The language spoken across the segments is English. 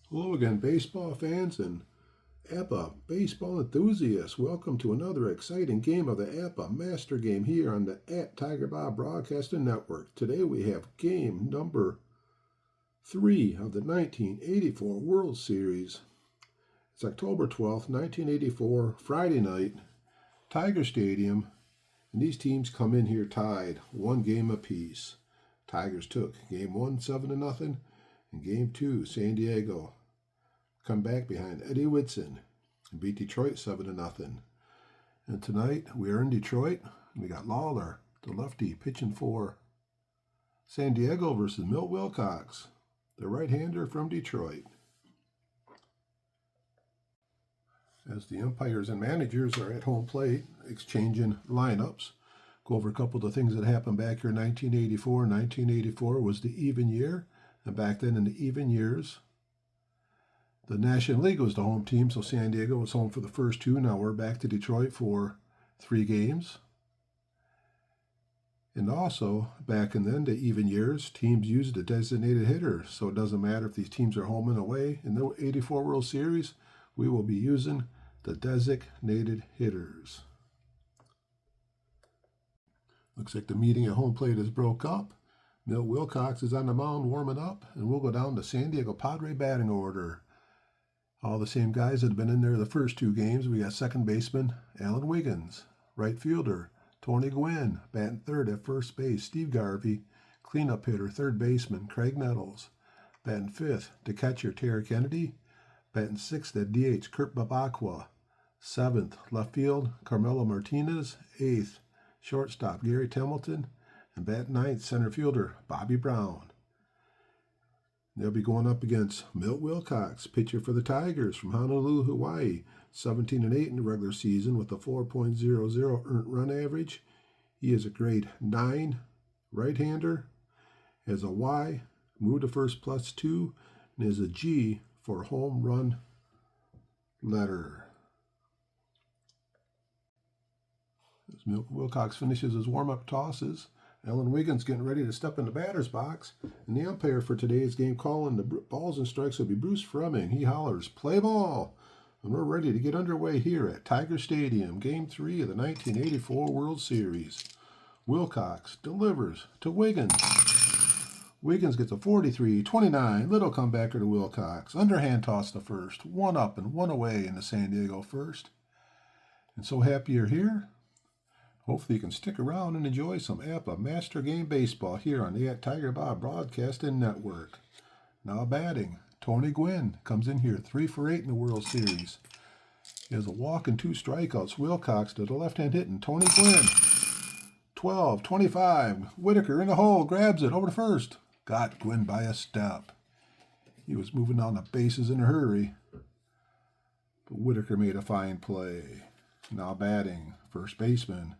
Hello again, baseball fans and Apba baseball enthusiasts. Welcome to another exciting game of the Apba Master Game here on the Tigerbob Broadcasting Network. Today we have game number 3 of the 1984 World Series. It's October 12th, 1984, Friday night, Tiger Stadium, and these teams come in here tied, one game apiece. Tigers took game 1 7-0, and game 2 San Diego come back behind Eddie Whitson and beat Detroit 7-0. And tonight we are in Detroit. We got Lollar, the lefty, pitching for San Diego versus Milt Wilcox, the right-hander from Detroit. As the umpires and managers are at home plate exchanging lineups, go over a couple of the things that happened back here in 1984. 1984 was the even year, and back then in the even years, the National League was the home team, so San Diego was home for the first two. Now we're back to Detroit for 3 games. And also, back in then, the even years, teams used a designated hitter, so it doesn't matter if these teams are home and away. In the 84 World Series, we will be using the designated hitters. Looks like the meeting at home plate has broke up. Milt Wilcox is on the mound warming up, and we'll go down to San Diego Padre batting order. All the same guys that have been in there the first 2 games. We got second baseman Alan Wiggins, right fielder Tony Gwynn, batting third at first base Steve Garvey, cleanup hitter third baseman Craig Nettles, batting fifth the catcher Terry Kennedy, batting sixth at DH Kurt Babacqua, seventh left field Carmelo Martinez, eighth shortstop Gary Templeton, and batting ninth center fielder Bobby Brown. They'll be going up against Milt Wilcox, pitcher for the Tigers from Honolulu, Hawaii, 17-8 in the regular season with a 4.00 earned run average. He is a grade 9 right-hander, has a Y, move to first +2, and is a G for home run letter. As Milt Wilcox finishes his warm-up tosses, Alan Wiggins getting ready to step in the batter's box, and the umpire for today's game calling the balls and strikes will be Bruce Fremming. He hollers, "Play ball!" And we're ready to get underway here at Tiger Stadium, Game 3 of the 1984 World Series. Wilcox delivers to Wiggins. Wiggins gets a 43-29, little comebacker to Wilcox. Underhand toss to first, 1 up and 1 away in the San Diego first. And so happy you're here. Hopefully you can stick around and enjoy some Apba Master Game Baseball here on the Tigerbob Broadcasting Network. Now batting, Tony Gwynn comes in here 3 for 8 in the World Series. He has a walk and 2 strikeouts. Wilcox to the left-hand hitting Tony Gwynn. 12-25, Whitaker in the hole, grabs it over to first. Got Gwynn by a step. He was moving down the bases in a hurry, but Whitaker made a fine play. Now batting, first baseman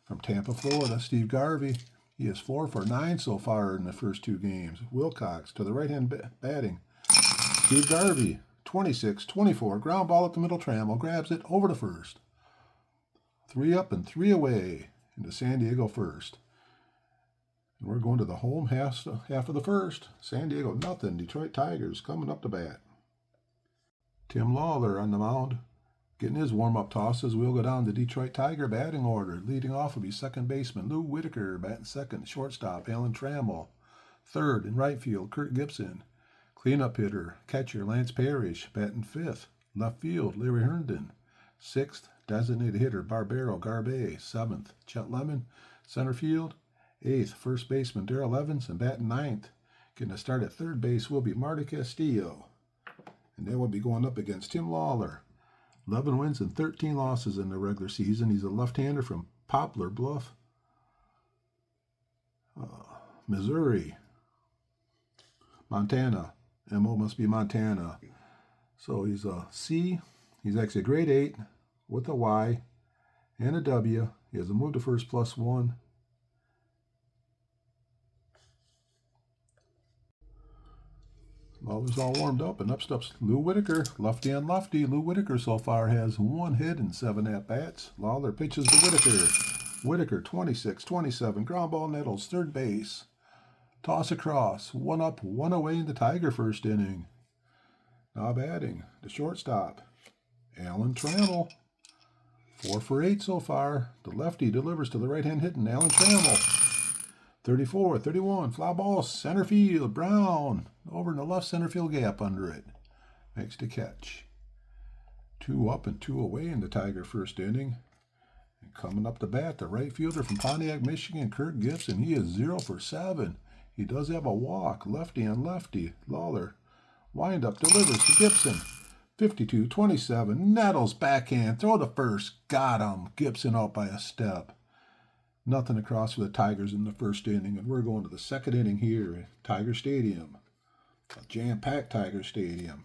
from Tampa, Florida, Steve Garvey. He is 4 for 9 so far in the first 2 games. Wilcox to the right-hand batting. Steve Garvey, 26-24, ground ball at the middle. Trammell grabs it over to first. 3 up and 3 away into San Diego first. And we're going to the home half of the first. San Diego nothing. Detroit Tigers coming up to bat. Tim Lollar on the mound, getting his warm-up tosses. We'll go down to Detroit Tiger batting order. Leading off will be second baseman Lou Whitaker, batting second. Shortstop Alan Trammell. Third in right field Kurt Gibson. Cleanup hitter catcher Lance Parrish, batting fifth. Left field Larry Herndon. Sixth designated hitter Barbaro Garvey. Seventh Chet Lemon. Center field. Eighth first baseman Darrell Evans, and batting ninth. Getting a start at third base will be Marty Castillo. And they will be going up against Tim Lollar. 11 wins and 13 losses in the regular season. He's a left-hander from Poplar Bluff, Missouri. Montana. MO must be Montana. So he's a C. He's actually a grade 8 with a Y and a W. He has a move to first +1. Lollar's all warmed up, and up steps Lou Whitaker, lefty and lefty. Lou Whitaker so far has 1 hit and 7 at-bats. Lollar pitches to Whitaker. Whitaker, 26-27, ground ball Nettles, third base. Toss across, 1 up, 1 away in the Tiger first inning. Now batting, the shortstop, Alan Trammell. 4 for 8 so far. The lefty delivers to the right-hand hitting Alan Trammell. 34, 31, fly ball, center field, Brown. Over in the left center field gap under it. Makes the catch. 2 up and 2 away in the Tiger first inning. And coming up to bat, the right fielder from Pontiac, Michigan, Kirk Gibson. He is 0 for 7. He does have a walk, lefty on lefty. Lollar, windup, delivers to Gibson. 52-27, Nettles backhand, throw to first, got him. Gibson out by a step. Nothing across for the Tigers in the first inning, and we're going to the second inning here at Tiger Stadium. A jam-packed Tiger Stadium.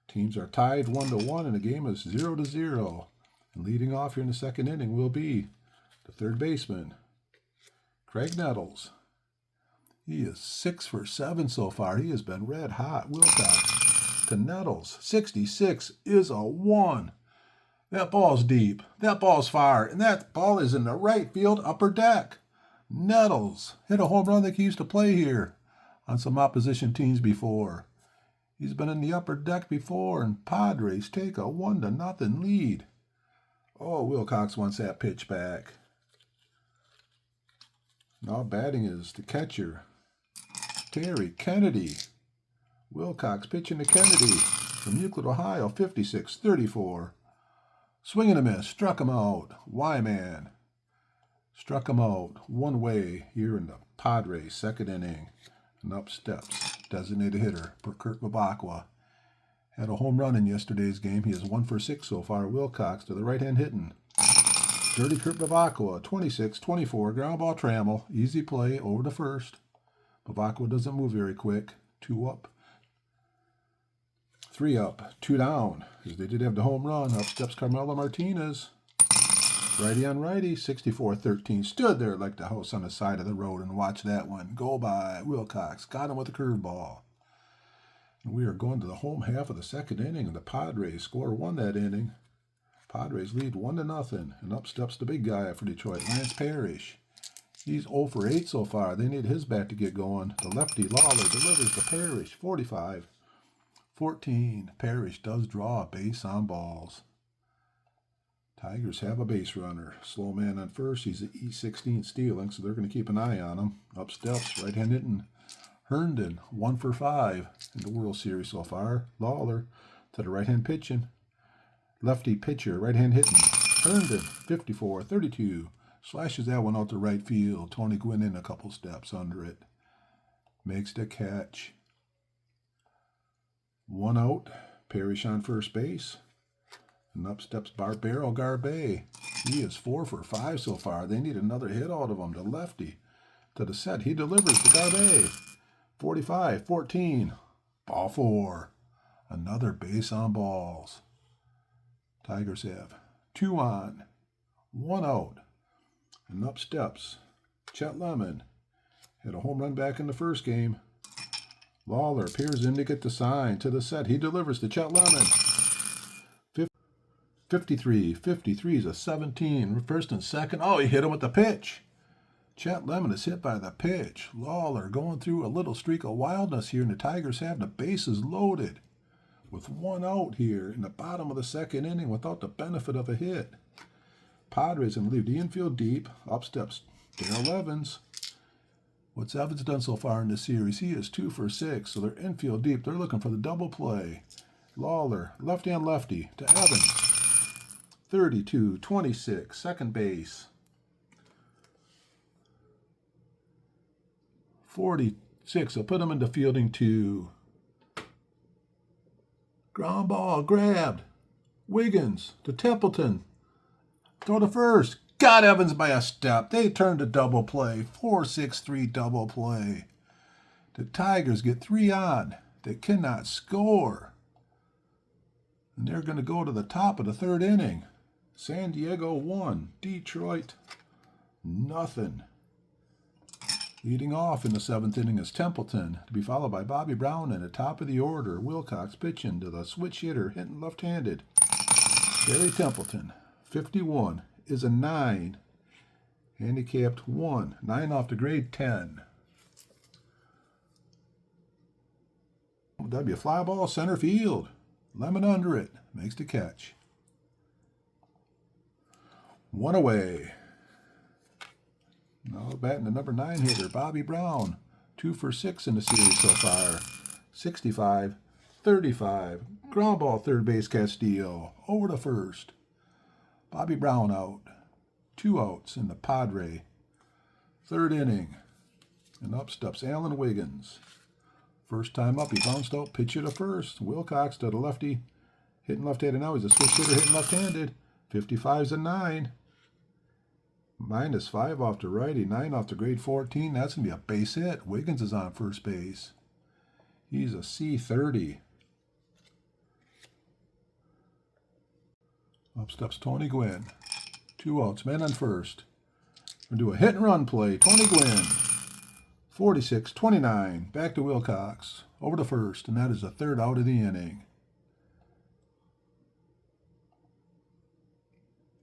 Teams are tied 1-1, and the game is 0-0. And leading off here in the second inning will be the third baseman, Craig Nettles. He is 6 for 7 so far. He has been red hot. Wilcox to Nettles. 66 is a 1. That ball's deep. That ball's far. And that ball is in the right field upper deck. Nettles hit a home run like he used to play here on some opposition teams before. He's been in the upper deck before, and Padres take a 1-0 lead. Oh, Wilcox wants that pitch back. Now batting is the catcher, Terry Kennedy. Wilcox pitching to Kennedy from Euclid, Ohio, 56-34. Swing and a miss, struck him out. Y-man struck him out one way here in the Padres second inning. And up steps designated hitter for Kurt Babakwa. Had a home run in yesterday's game. He is 1 for 6 so far. Wilcox to the right-hand hitting. Dirty Kurt Babakwa, 26-24. Ground ball Trammell. Easy play over to first. Babakwa doesn't move very quick. 2 up. 3 up, 2 down, as they did have the home run. Up steps Carmelo Martinez. Righty on righty, 64-13. Stood there like the house on the side of the road and watched that one go by. Wilcox got him with a curveball. And we are going to the home half of the second inning, and the Padres score 1 that inning. Padres lead 1-0, and up steps the big guy for Detroit, Lance Parrish. He's 0 for 8 so far. They need his bat to get going. The lefty Lollar delivers to Parrish, 45-14. Parrish does draw a base on balls. Tigers have a base runner. Slow man on first. He's at E16 stealing, so they're going to keep an eye on him. Up steps, right-hand hitting Herndon, 1 for 5 in the World Series so far. Lollar to the right-hand pitching. Lefty pitcher, right-hand hitting Herndon, 54-32. Slashes that one out to right field. Tony Gwynn in a couple steps under it. Makes the catch. 1 out. Parrish on first base. And up steps Barbero Garvey. He is 4 for 5 so far. They need another hit out of him. The lefty to the set. He delivers to Garvey. 45-14. Ball 4. Another base on balls. Tigers have 2 on, 1 out. And up steps Chet Lemon. Hit a home run back in the first game. Lollar appears in to get the sign. To the set. He delivers to Chet Lemon. 53 is a 17. First and second. Oh, he hit him with the pitch. Chet Lemon is hit by the pitch. Lollar going through a little streak of wildness here, and the Tigers have the bases loaded with 1 out here in the bottom of the second inning without the benefit of a hit. Padres going to leave the infield deep. Up steps Darrell Evans. What's Evans done so far in this series? He is 2 for 6, so they're infield deep. They're looking for the double play. Lollar, lefty on lefty to Evans. 32-26, second base. 46, I'll put him into fielding 2. Ground ball, grabbed. Wiggins to Templeton. Throw to first. Got Evans by a step. They turned to double play. 4-6-3 double play. The Tigers get 3 on. They cannot score. And they're going to go to the top of the third inning. San Diego 1. Detroit nothing. Leading off in the 7th inning is Templeton, to be followed by Bobby Brown in the top of the order. Wilcox pitching to the switch hitter, hitting left-handed. Gary Templeton, 51, is a 9. Handicapped 1. 9 off to grade 10. That'd be a fly ball center field. Lemon under it. Makes the catch. 1 away. Now batting the number 9 hitter, Bobby Brown. 2 for 6 in the series so far. 65, 35. Ground ball, third base, Castillo. Over to first. Bobby Brown out. 2 outs in the Padres. 3rd inning. And up steps Alan Wiggins. First time up, he bounced out, pitcher to first. Wilcox to the lefty. Hitting left-handed now. He's a switch hitter hitting left-handed. 55's a 9. -5 off the righty, 9 off the grade 14. That's going to be a base hit. Wiggins is on first base. He's a C30. Up steps Tony Gwynn. 2 outs, men on first. We're going to do a hit and run play. Tony Gwynn. 46-29. Back to Wilcox. Over to first, and that is the 3rd out of the inning.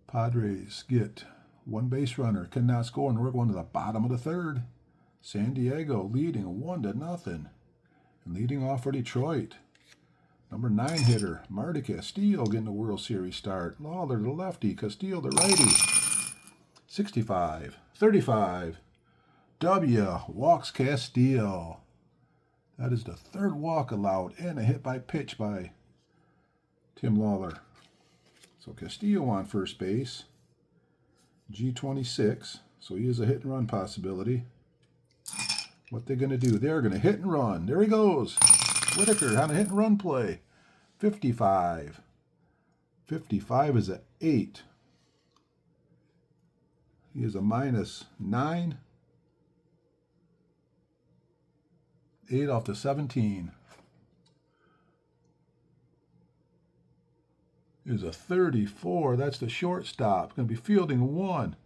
Padres get 1 base runner. Cannot score, and we're going to the bottom of the 3rd. San Diego leading 1-0. And leading off for Detroit. Number 9 hitter, Matic Castillo getting the World Series start. Lollar the lefty, Castillo the righty. 65, 35. W walks Castillo. That is the 3rd walk allowed and a hit by pitch by Tim Lollar. So Castillo on first base. G26, so he is a hit and run possibility. What they're going to do, they're going to hit and run. There he goes. Whitaker on a hit and run play. 55. 55 is an 8. He is a -9. 8 off the 17. Is a 34. That's the shortstop. Going to be fielding 1.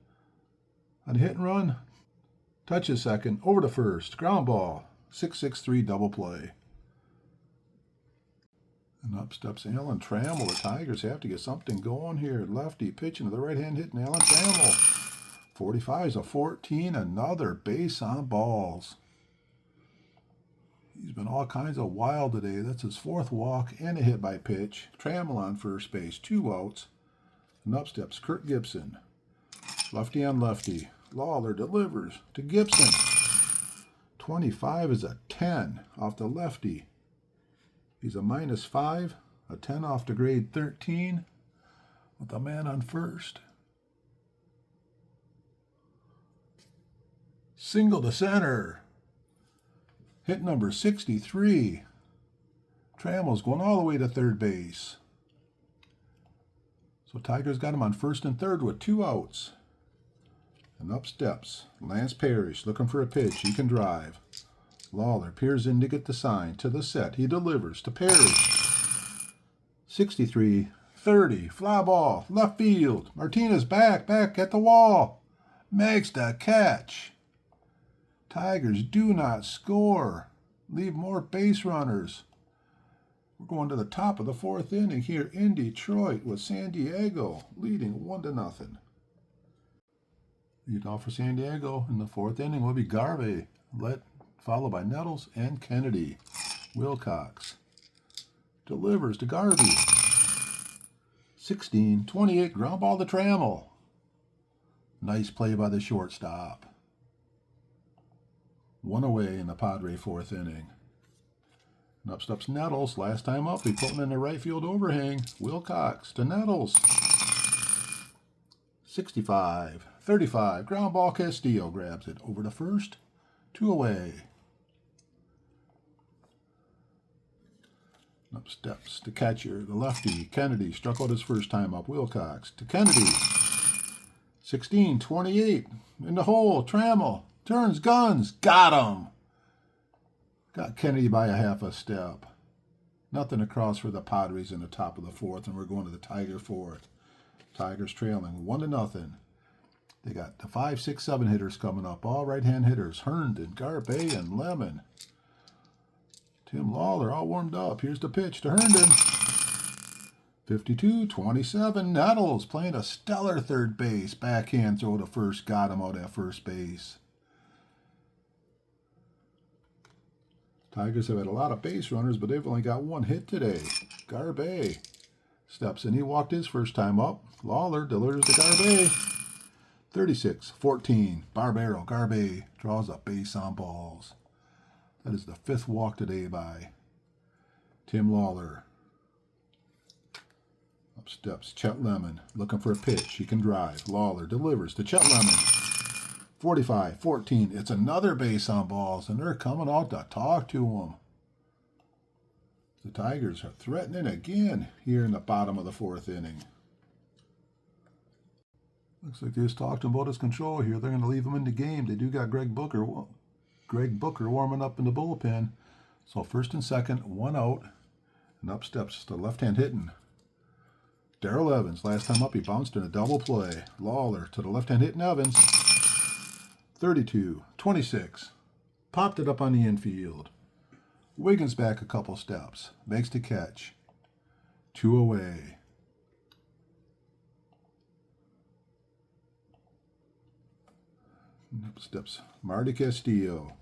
On a hit and run. Touches second. Over to first. Ground ball. 6-6-3 double play. And up steps Alan Trammell. The Tigers have to get something going here. Lefty pitching to the right hand hitting Alan Trammell. 45 is a 14. Another base on balls. He's been all kinds of wild today. That's his 4th walk and a hit by pitch. Trammell on first base. 2 outs. And up steps Kurt Gibson. Lefty on lefty. Lollar delivers to Gibson. 25 is a 10 off the lefty. He's a -5. A 10 off the grade 13. With the man on first. Single to center. Hit number 63. Trammell's going all the way to 3rd base. So Tigers got him on 1st and 3rd with 2 outs. And up steps Lance Parrish looking for a pitch. He can drive. Lollar peers in to get the sign. To the set. He delivers to Parrish. 63-30. Fly ball. Left field. Martinez back at the wall. Makes the catch. Tigers do not score. Leave more base runners. We're going to the top of the 4th inning here in Detroit with San Diego leading 1-0. Lead off for San Diego in the 4th inning will be Garvey, followed by Nettles and Kennedy. Wilcox delivers to Garvey. 16-28 ground ball to Trammell. Nice play by the shortstop. 1 away in the Padre 4th inning. And up steps Nettles. Last time up, he put him in the right field overhang. Wilcox to Nettles. 65-35. Ground ball. Castillo grabs it. Over to first. 2 away. Up steps the catcher, the lefty. Kennedy struck out his first time up. Wilcox to Kennedy. 16-28. In the hole. Trammell. Turns guns. Got him. Got Kennedy by a half a step. Nothing across for the Padres in the top of the 4th, and we're going to the Tiger 4th. Tigers trailing 1-0. They got the 5, 6, 7 hitters coming up. All right-hand hitters. Herndon, Garvey, and Lemon. Tim Lollar all warmed up. Here's the pitch to Herndon. 52-27. Nettles playing a stellar 3rd base. Backhand throw to first. Got him out at first base. Tigers have had a lot of base runners, but they've only got one hit today. Garvey steps in. He walked his first time up. Lollar delivers to Garvey. 36-14. Barbaro. Garvey draws a base on balls. That is the 5th walk today by Tim Lollar. Up steps Chet Lemon, looking for a pitch. He can drive. Lollar delivers to Chet Lemon. 45-14. It's another base on balls, and they're coming out to talk to him. The Tigers are threatening again here in the bottom of the 4th inning. Looks like they just talked about his control here. They're going to leave him in the game. They do got Greg Booker warming up in the bullpen. So 1st and 2nd, 1 out, and up steps the left-hand hitting Darrell Evans. Last time up, he bounced in a double play. Lollar to the left-hand hitting Evans. 32-26. Popped it up on the infield. Wiggins back a couple steps. Makes the catch. 2 away. Up steps Marty Castillo.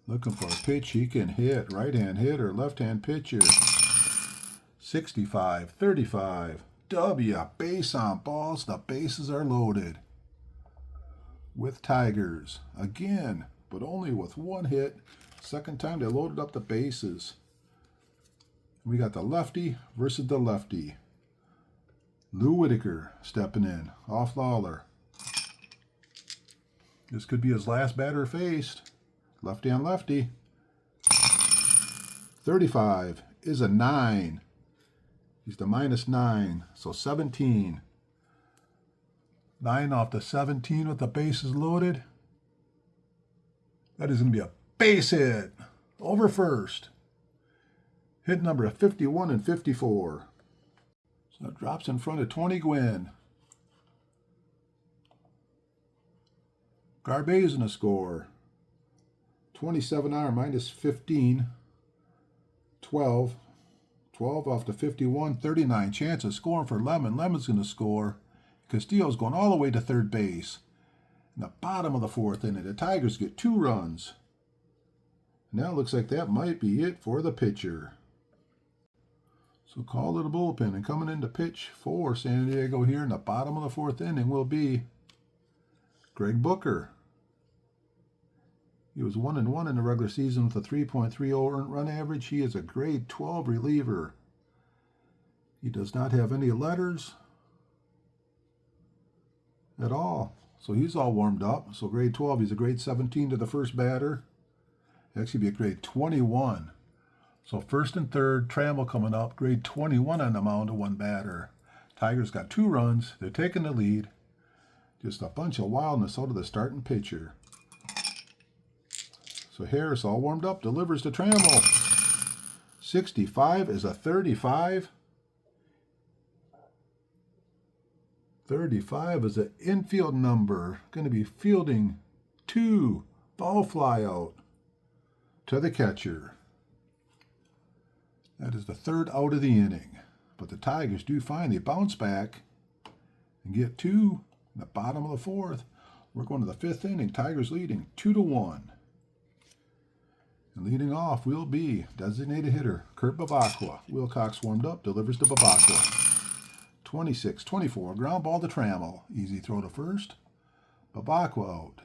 Looking for a pitch he can hit. Right-hand hitter, left-hand pitcher. 65-35. W. Base on balls. The bases are loaded. With Tigers. Again, but only with 1 hit. Second time they loaded up the bases. We got the lefty versus the lefty. Lou Whitaker stepping in. Off Lollar. This could be his last batter faced. Lefty on lefty. 35 is a 9. He's the -9, so 17. 9 off the 17 with the bases loaded. That is going to be a base hit. Over first. Hit number 51 and 54. So it drops in front of 20 Gwynn. Garvey's in the score. 27R -15. 12. 12 off the 51. 39 chances scoring for Lemon. Lemon's going to score. Castillo's going all the way to 3rd base. In the bottom of the 4th inning, the Tigers get 2 runs. Now it looks like that might be it for the pitcher. So call to the bullpen, and coming in to pitch for San Diego here in the bottom of the 4th inning will be Greg Booker. He was 1-1 in the regular season with a 3.30 earned run average. He is a grade 12 reliever. He does not have any letters at all. So he's all warmed up. So grade 12, he's a grade 17 to the first batter. Actually be a grade 21. So 1st and 3rd, Trammell coming up. Grade 21 on the mound to 1 batter. Tigers got 2 runs. They're taking the lead. Just a bunch of wildness out of the starting pitcher. So Harris, all warmed up, delivers to Trammell. 65 is a 35. 35 is an infield number. Going to be fielding 2. Ball fly out to the catcher. That is the 3rd out of the inning. But the Tigers do finally bounce back and get 2 in the bottom of the 4th. We're going to the 5th inning. Tigers leading 2-1. And leading off will be designated hitter Kurt Babakwa. Wilcox warmed up, delivers to Babakwa. 26-24, ground ball to Trammell. Easy throw to first. Babakwa out.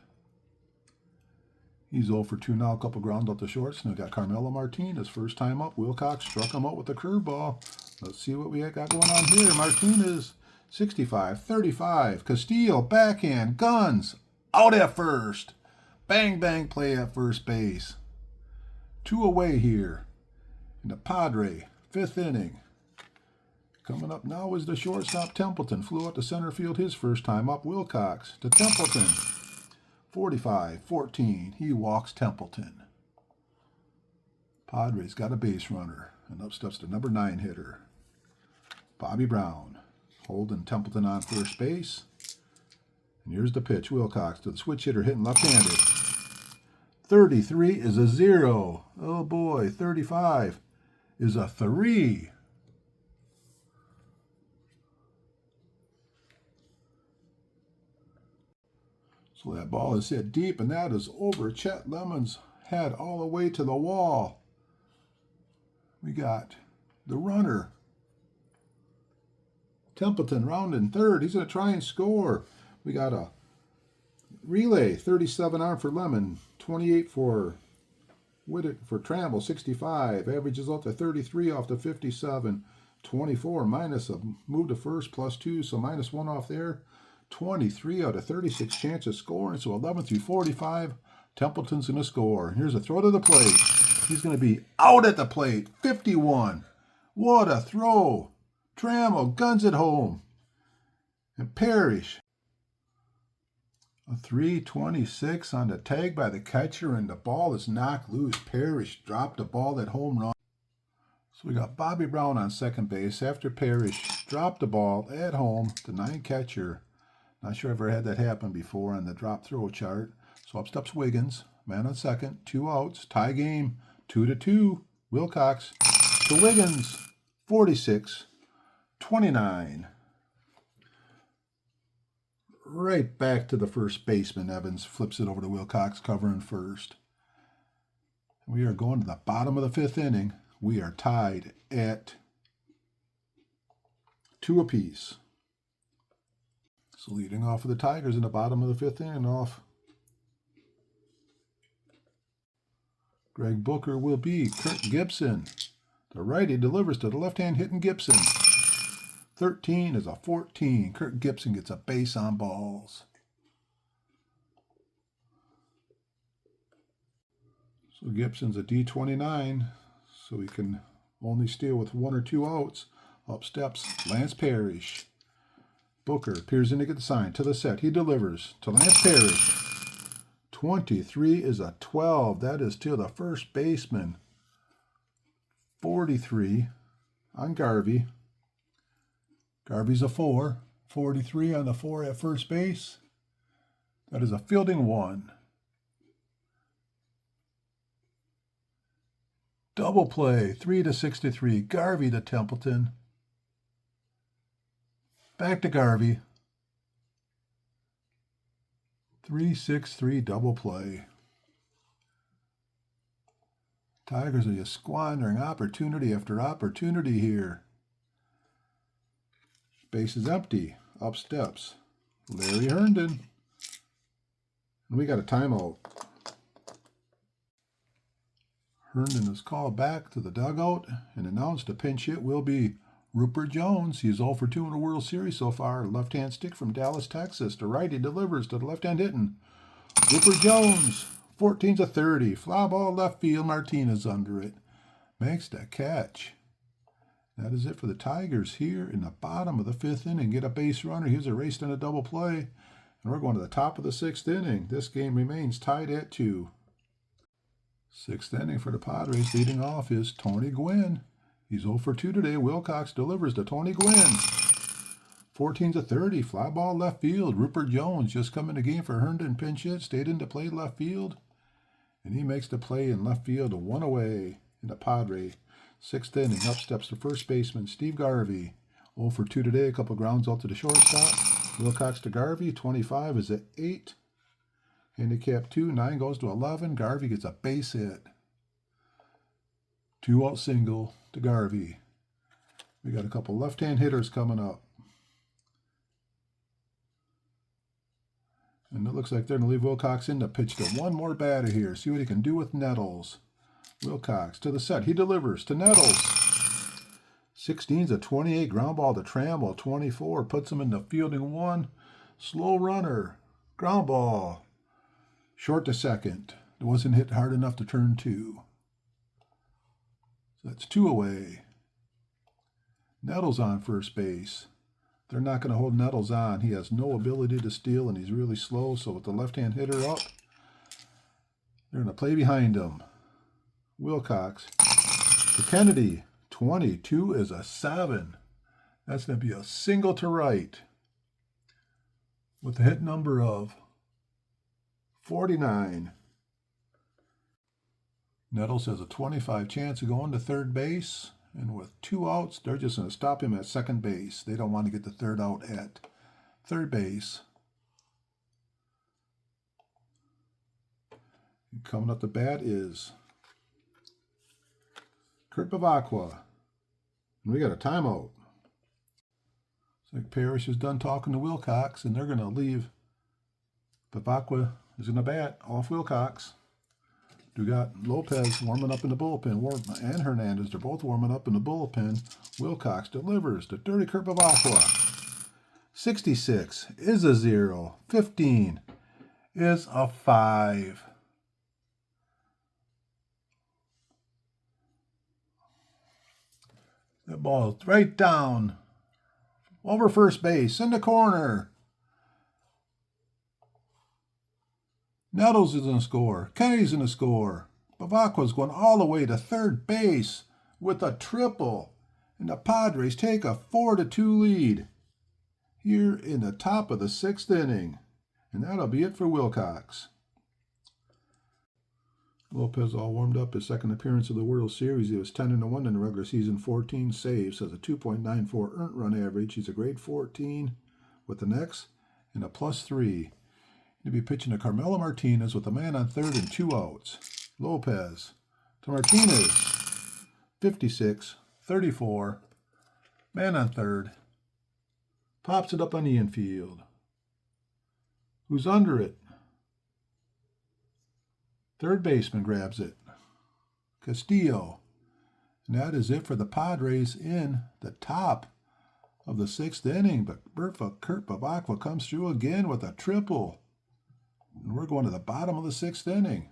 He's 0 for 2 now, a couple ground out to shorts. Now we got Carmelo Martinez, first time up. Wilcox struck him out with the curveball. Let's see what we got going on here. Martinez, 65-35. Castillo, backhand, guns, out at first. Bang, bang play at first base. 2 away here in the Padres, 5th inning. Coming up now is the shortstop Templeton. Flew out to center field his first time up. Wilcox to Templeton. 45-14. He walks Templeton. Padres got a base runner. And up steps the number 9 hitter, Bobby Brown. Holding Templeton on first base. And here's the pitch. Wilcox to the switch hitter hitting left-handed. 33 is a 0. Oh boy, 35 is a 3. So that ball is hit deep, and that is over Chet Lemon's head all the way to the wall. We got the runner. Templeton rounding third. He's going to try and score. We got a relay, 37 arm for Lemon, 28 for Whitaker, for Trammell, 65. Average result to 33 off the 57. 24 minus a move to first plus 2, so minus 1 off there. 23 out of 36 chance of scoring, so 11 through 45. Templeton's going to score. Here's a throw to the plate. He's going to be out at the plate. 51. What a throw. Trammell guns it home. And Parrish. A 326 on the tag by the catcher, and the ball is knocked loose. Parrish dropped the ball at home run. So we got Bobby Brown on second base after Parrish dropped the ball at home. The 9 catcher. Not sure I've ever had that happen before on the drop throw chart. So up steps Wiggins. Man on second. 2 outs. Tie game. 2-2. Wilcox to Wiggins. 46-29. Right back to the first baseman. Evans flips it over to Wilcox covering first. We are going to the bottom of the 5th inning. We are tied at 2 apiece. So leading off for the Tigers in the bottom of the 5th inning off. Greg Booker will be Kirk Gibson. The righty delivers to the left-hand hitting Gibson. 13 is a 14. Kirk Gibson gets a base on balls. So Gibson's a D29. So he can only steal with 1 or 2 outs. Up steps Lance Parrish. Booker appears in to get the sign. To the set. He delivers to Lance Parrish. 23 is a 12. That is to the first baseman. 43 on Garvey. Garvey's a 4. 43 on the 4 at first base. That is a fielding 1. Double play, 3-63. Garvey to Templeton. Back to Garvey. 3-6-3 double play. Tigers are just squandering opportunity after opportunity here. Base is empty. Up steps Larry Herndon. And we got a timeout. Herndon is called back to the dugout and announced a pinch hit will be Rupert Jones. He is 0 for 2 in the World Series so far. Left-hand stick from Dallas, Texas. The righty delivers to the left-hand hitting Rupert Jones. 14's a 30. Fly ball left field. Martinez under it. Makes the catch. That is it for the Tigers here in the bottom of the 5th inning. Get a base runner. Here's a race and a double play. And we're going to the top of the 6th inning. This game remains tied at 2. 6th inning for the Padres. Leading off is Tony Gwynn. He's 0 for 2 today. Wilcox delivers to Tony Gwynn. 14's a 30. Fly ball left field. Rupert Jones just come in the game for Herndon. Pinch hit. Stayed in to play left field. And he makes the play in left field. 1 away in the Padre. 6th inning. Up steps the first baseman, Steve Garvey. 0 for 2 today. A couple grounds out to the shortstop. Wilcox to Garvey. 25 is at 8. Handicap 2. 9 goes to 11. Garvey gets a base hit. 2-out single to Garvey. We got a couple left-hand hitters coming up. And it looks like they're going to leave Wilcox in to pitch to one more batter here. See what he can do with Nettles. Wilcox to the set. He delivers to Nettles. 16's a 28. Ground ball to Trammell. 24 puts him in the fielding 1. Slow runner. Ground ball. Short to second. It wasn't hit hard enough to turn 2. So that's 2 away. Nettles on first base. They're not going to hold Nettles on. He has no ability to steal, and he's really slow. So with the left-hand hitter up, they're going to play behind him. Wilcox to Kennedy. 22 is a 7. That's going to be a single to right with a hit number of 49. Nettles has a 25 chance of going to third base. And with 2 outs, they're just going to stop him at second base. They don't want to get the third out at third base. And coming up the bat is Kurt Bavacqua. And we got a timeout. Looks like Parrish is done talking to Wilcox, and they're going to leave. Bavacqua is going to bat off Wilcox. We got Lopez warming up in the bullpen, and Hernandez. They're both warming up in the bullpen. Wilcox delivers to dirty Kurt Bavacqua. 66 is a 0. 15 is a 5. That ball is right down over first base in the corner. Nettles is in the score. Kennedy's in the score. Bavacqua's going all the way to third base with a triple. And the Padres take a 4-2 lead here in the top of the 6th inning. And that'll be it for Wilcox. Lopez all warmed up. His second appearance of the World Series. He was 10-1 in the regular season, 14 saves, has a 2.94 earned run average. He's a grade 14 with an X and a +3. He'll be pitching to Carmelo Martinez with a man on third and 2 outs. Lopez to Martinez. 56, 34. Man on third. Pops it up on the infield. Who's under it? Third baseman grabs it. Castillo. And that is it for the Padres in the top of the 6th inning. But Kurt Bavacqua comes through again with a triple. And we're going to the bottom of the 6th inning.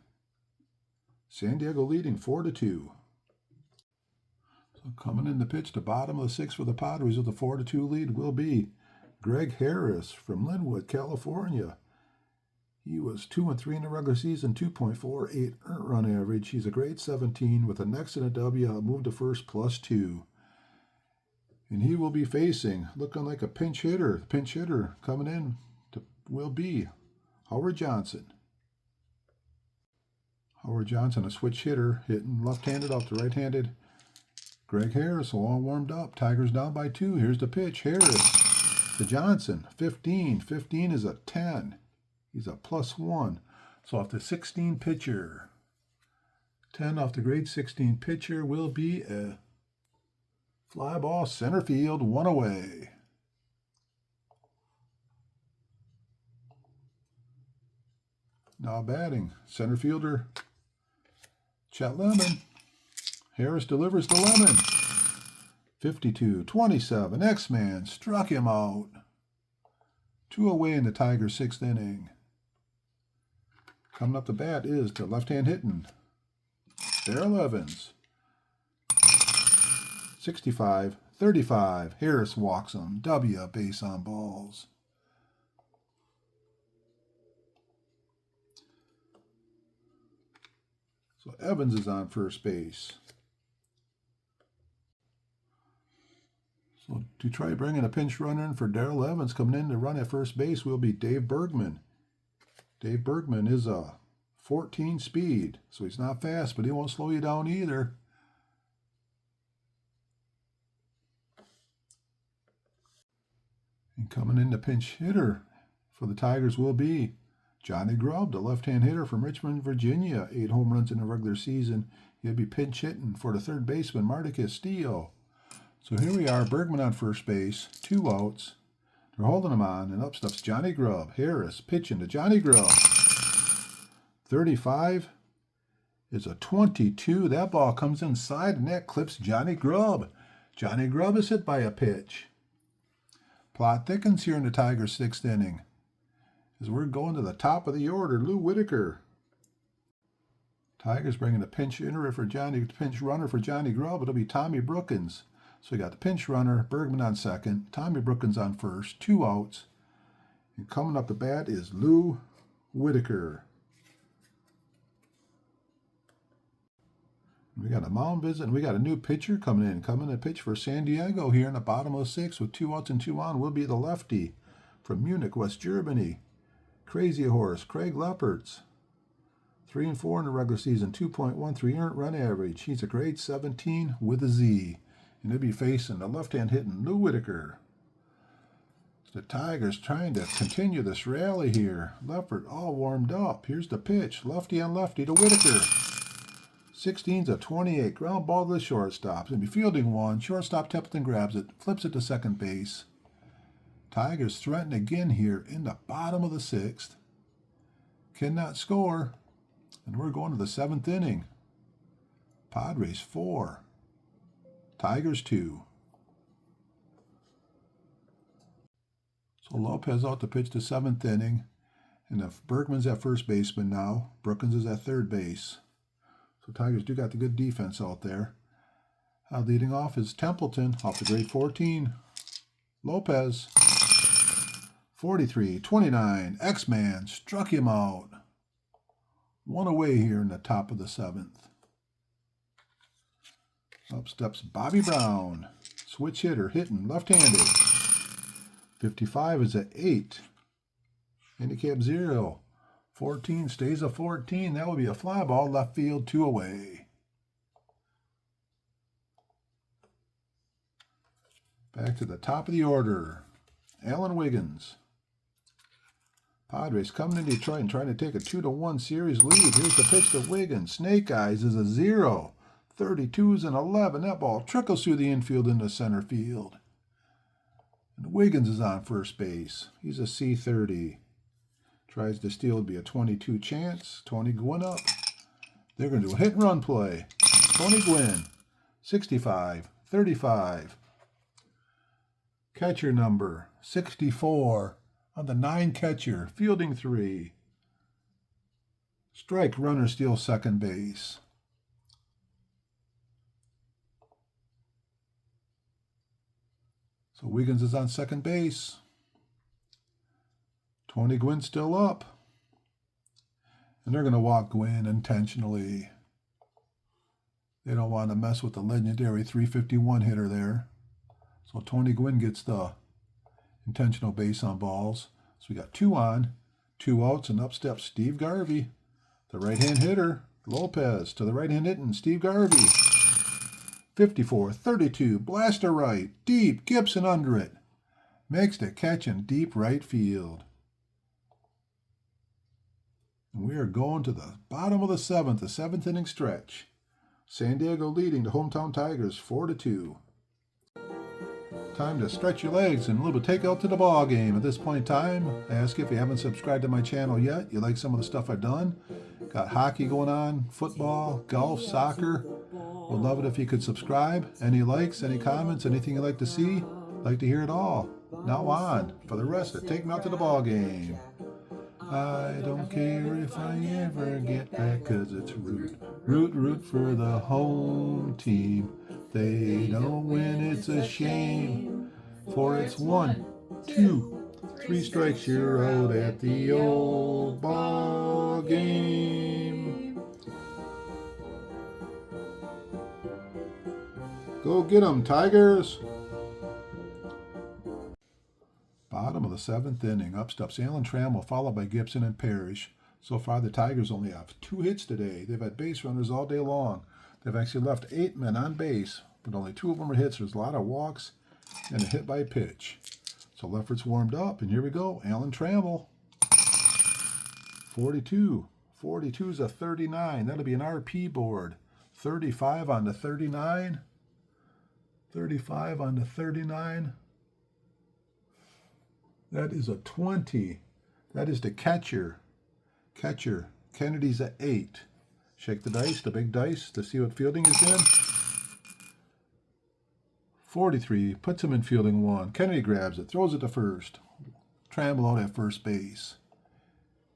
San Diego leading 4-2. So coming in the pitch to bottom of the 6th for the Padres with a 4-2 lead will be Greg Harris from Linwood, California. He was 2-3 in the regular season, 2.48 earned run average. He's a grade 17 with an X and a W, a move to first +2. And he will be facing, looking like a pinch hitter. The pinch hitter coming in will be Howard Johnson. Howard Johnson, a switch hitter, hitting left-handed off the right-handed. Greg Harris, all warmed up. Tigers down by 2. Here's the pitch. Harris to Johnson. 15. 15 is a 10. He's a +1. So off the 16 pitcher. 10 off the grade 16 pitcher will be a fly ball center field, 1 away. Now batting, center fielder Chet Lemon. Harris delivers to Lemon. 52-27. X-Man struck him out. 2 away in the Tigers' 6th inning. Coming up the bat is the left-hand hitting Darrell Evans. 65-35. Harris walks him. W, base on balls. So Evans is on first base. So to try bringing a pinch runner in for Darrell Evans, coming in to run at first base will be Dave Bergman. Dave Bergman is a 14 speed, so he's not fast, but he won't slow you down either. And coming in the pinch hitter for the Tigers will be Johnny Grubb, the left-hand hitter from Richmond, Virginia. 8 home runs in the regular season. He'll be pinch hitting for the third baseman, Matic Castillo. So here we are, Bergman on first base, 2 outs. They're holding him on, and up steps Johnny Grubb. Harris pitching to Johnny Grubb. 35 is a 22. That ball comes inside, and that clips Johnny Grubb. Johnny Grubb is hit by a pitch. Plot thickens here in the Tigers' 6th inning. As we're going to the top of the order, Lou Whitaker. Tigers bringing a pinch runner for Johnny Grubb. It'll be Tommy Brookins. So we got the pinch runner, Bergman on second, Tommy Brookins on first, 2 outs. And coming up the bat is Lou Whitaker. We got a mound visit, and we got a new pitcher coming to pitch for San Diego here in the bottom of the 6th with 2 outs and 2 on will be the lefty from Munich, West Germany. Crazy Horse, Craig Leppertz. 3-4 in the regular season, 2.13 earned run average. He's a grade 17 with a Z. And he'll be facing the left-hand hitting Lou Whitaker. The Tigers trying to continue this rally here. Leffert all warmed up. Here's the pitch. Lefty on lefty to Whitaker. 16's a 28. Ground ball to the shortstop. He'll be fielding one. Shortstop Templeton grabs it. Flips it to second base. Tigers threaten again here in the bottom of the 6th. Cannot score. And we're going to the 7th inning. Padres 4. Tigers 2. So Lopez out to pitch the 7th inning. And if Bergman's at first baseman now, Brookins is at third base. So Tigers do got the good defense out there. Leading off is Templeton off the grade 14. Lopez. 43-29. X-Man struck him out. One away here in the top of the 7th. Up steps Bobby Brown. Switch hitter hitting left-handed. 55 is at 8. Handicap 0. 14 stays a 14. That would be a fly ball. Left field, 2 away. Back to the top of the order. Alan Wiggins. Padres coming in Detroit and trying to take a 2-1 series lead. Here's the pitch to Wiggins. Snake Eyes is a 0. 32's an 11. That ball trickles through the infield into center field. And Wiggins is on first base. He's a C30. Tries to steal, it'd be a 22 chance. Tony Gwynn up. They're going to do a hit and run play. Tony Gwynn, 65, 35. Catcher number 64 on the 9 catcher. Fielding 3. Strike, runner steals second base. So Wiggins is on second base. Tony Gwynn still up. And they're going to walk Gwynn intentionally. They don't want to mess with the legendary 351 hitter there. So Tony Gwynn gets the intentional base on balls. So we got 2 on, 2 outs, and up steps Steve Garvey, the right-hand hitter. Lopez to the right-hand hitting Steve Garvey. 54-32, blaster right, deep, Gibson under it. Makes the catch in deep right field. And we are going to the bottom of the 7th, the 7th inning stretch. San Diego leading the hometown Tigers 4-2. Time to stretch your legs and a little take out to the ball game. At this point in time, I ask you if you haven't subscribed to my channel yet. You like some of the stuff I've done. Got hockey going on, football, golf, soccer. Would love it if you could subscribe. Any likes, any comments, anything you'd like to see? Like to hear it all. Now on for the rest of Take Me Out to the Ball Game. I don't care if I ever get back, 'cause it's root for the home team. They don't win, it's a shame. For it's 1, 2, 3 strikes, you're out at the old ball game. Go get 'em, Tigers. Bottom of the 7th inning. Up steps Alan Trammell, followed by Gibson and Parrish. So far, the Tigers only have 2 hits today. They've had base runners all day long. They've actually left 8 men on base, but only 2 of them are hits. There's a lot of walks and a hit by pitch. So Leffert's warmed up, and here we go. Alan Trammell. 42. 42's a 39. That'll be an RP board. 35 on the 39. 35 on the 39. That is a 20. That is the catcher. Catcher. Kennedy's at 8. Shake the dice, the big dice, to see what fielding is in. 43. Puts him in fielding 1. Kennedy grabs it, throws it to first. Trammell out at first base.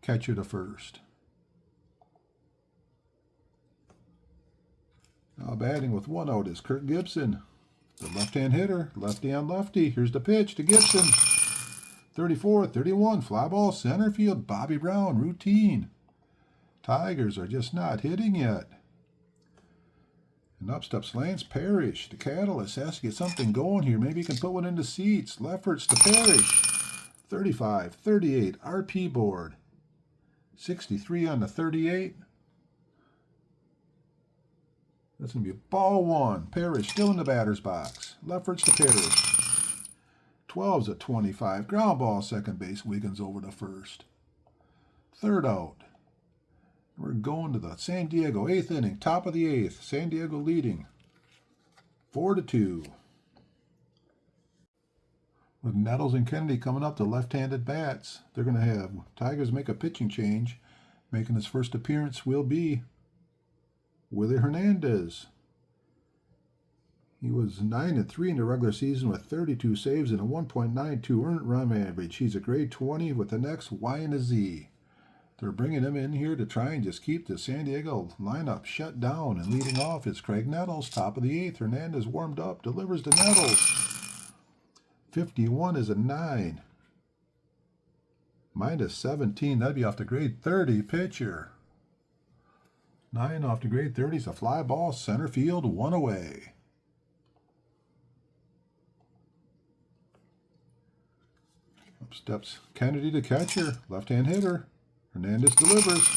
Catcher to first. Now batting with 1 out is Kirk Gibson. The left-hand hitter, lefty on lefty. Here's the pitch to Gibson. 34-31, fly ball, center field, Bobby Brown, routine. Tigers are just not hitting yet. And up steps Lance Parrish, the catalyst. Has to get something going here. Maybe he can put one in the seats. Lefferts to Parrish. 35-38, RP board. 63 on the 38. That's going to be a ball 1. Parrish still in the batter's box. Lefferts to Parrish. 12's at 25. Ground ball, second base. Wiggins over to first. Third out. We're going to the San Diego 8th inning. Top of the 8th. San Diego leading 4-2. With Nettles and Kennedy coming up to left-handed bats, they're going to have Tigers make a pitching change. Making his first appearance will be Willie Hernandez. He was 9-3 in the regular season with 32 saves and a 1.92 earned run average. He's a grade 20 with an X, Y, and a Z. They're bringing him in here to try and just keep the San Diego lineup shut down. And leading off is Craig Nettles, top of the 8th. Hernandez warmed up, delivers to Nettles. 51 is a 9. -17, that'd be off the grade 30 pitcher. 9 off the grade 30 is a fly ball, center field, 1 away. Up steps Kennedy to catcher, left-hand hitter. Hernandez delivers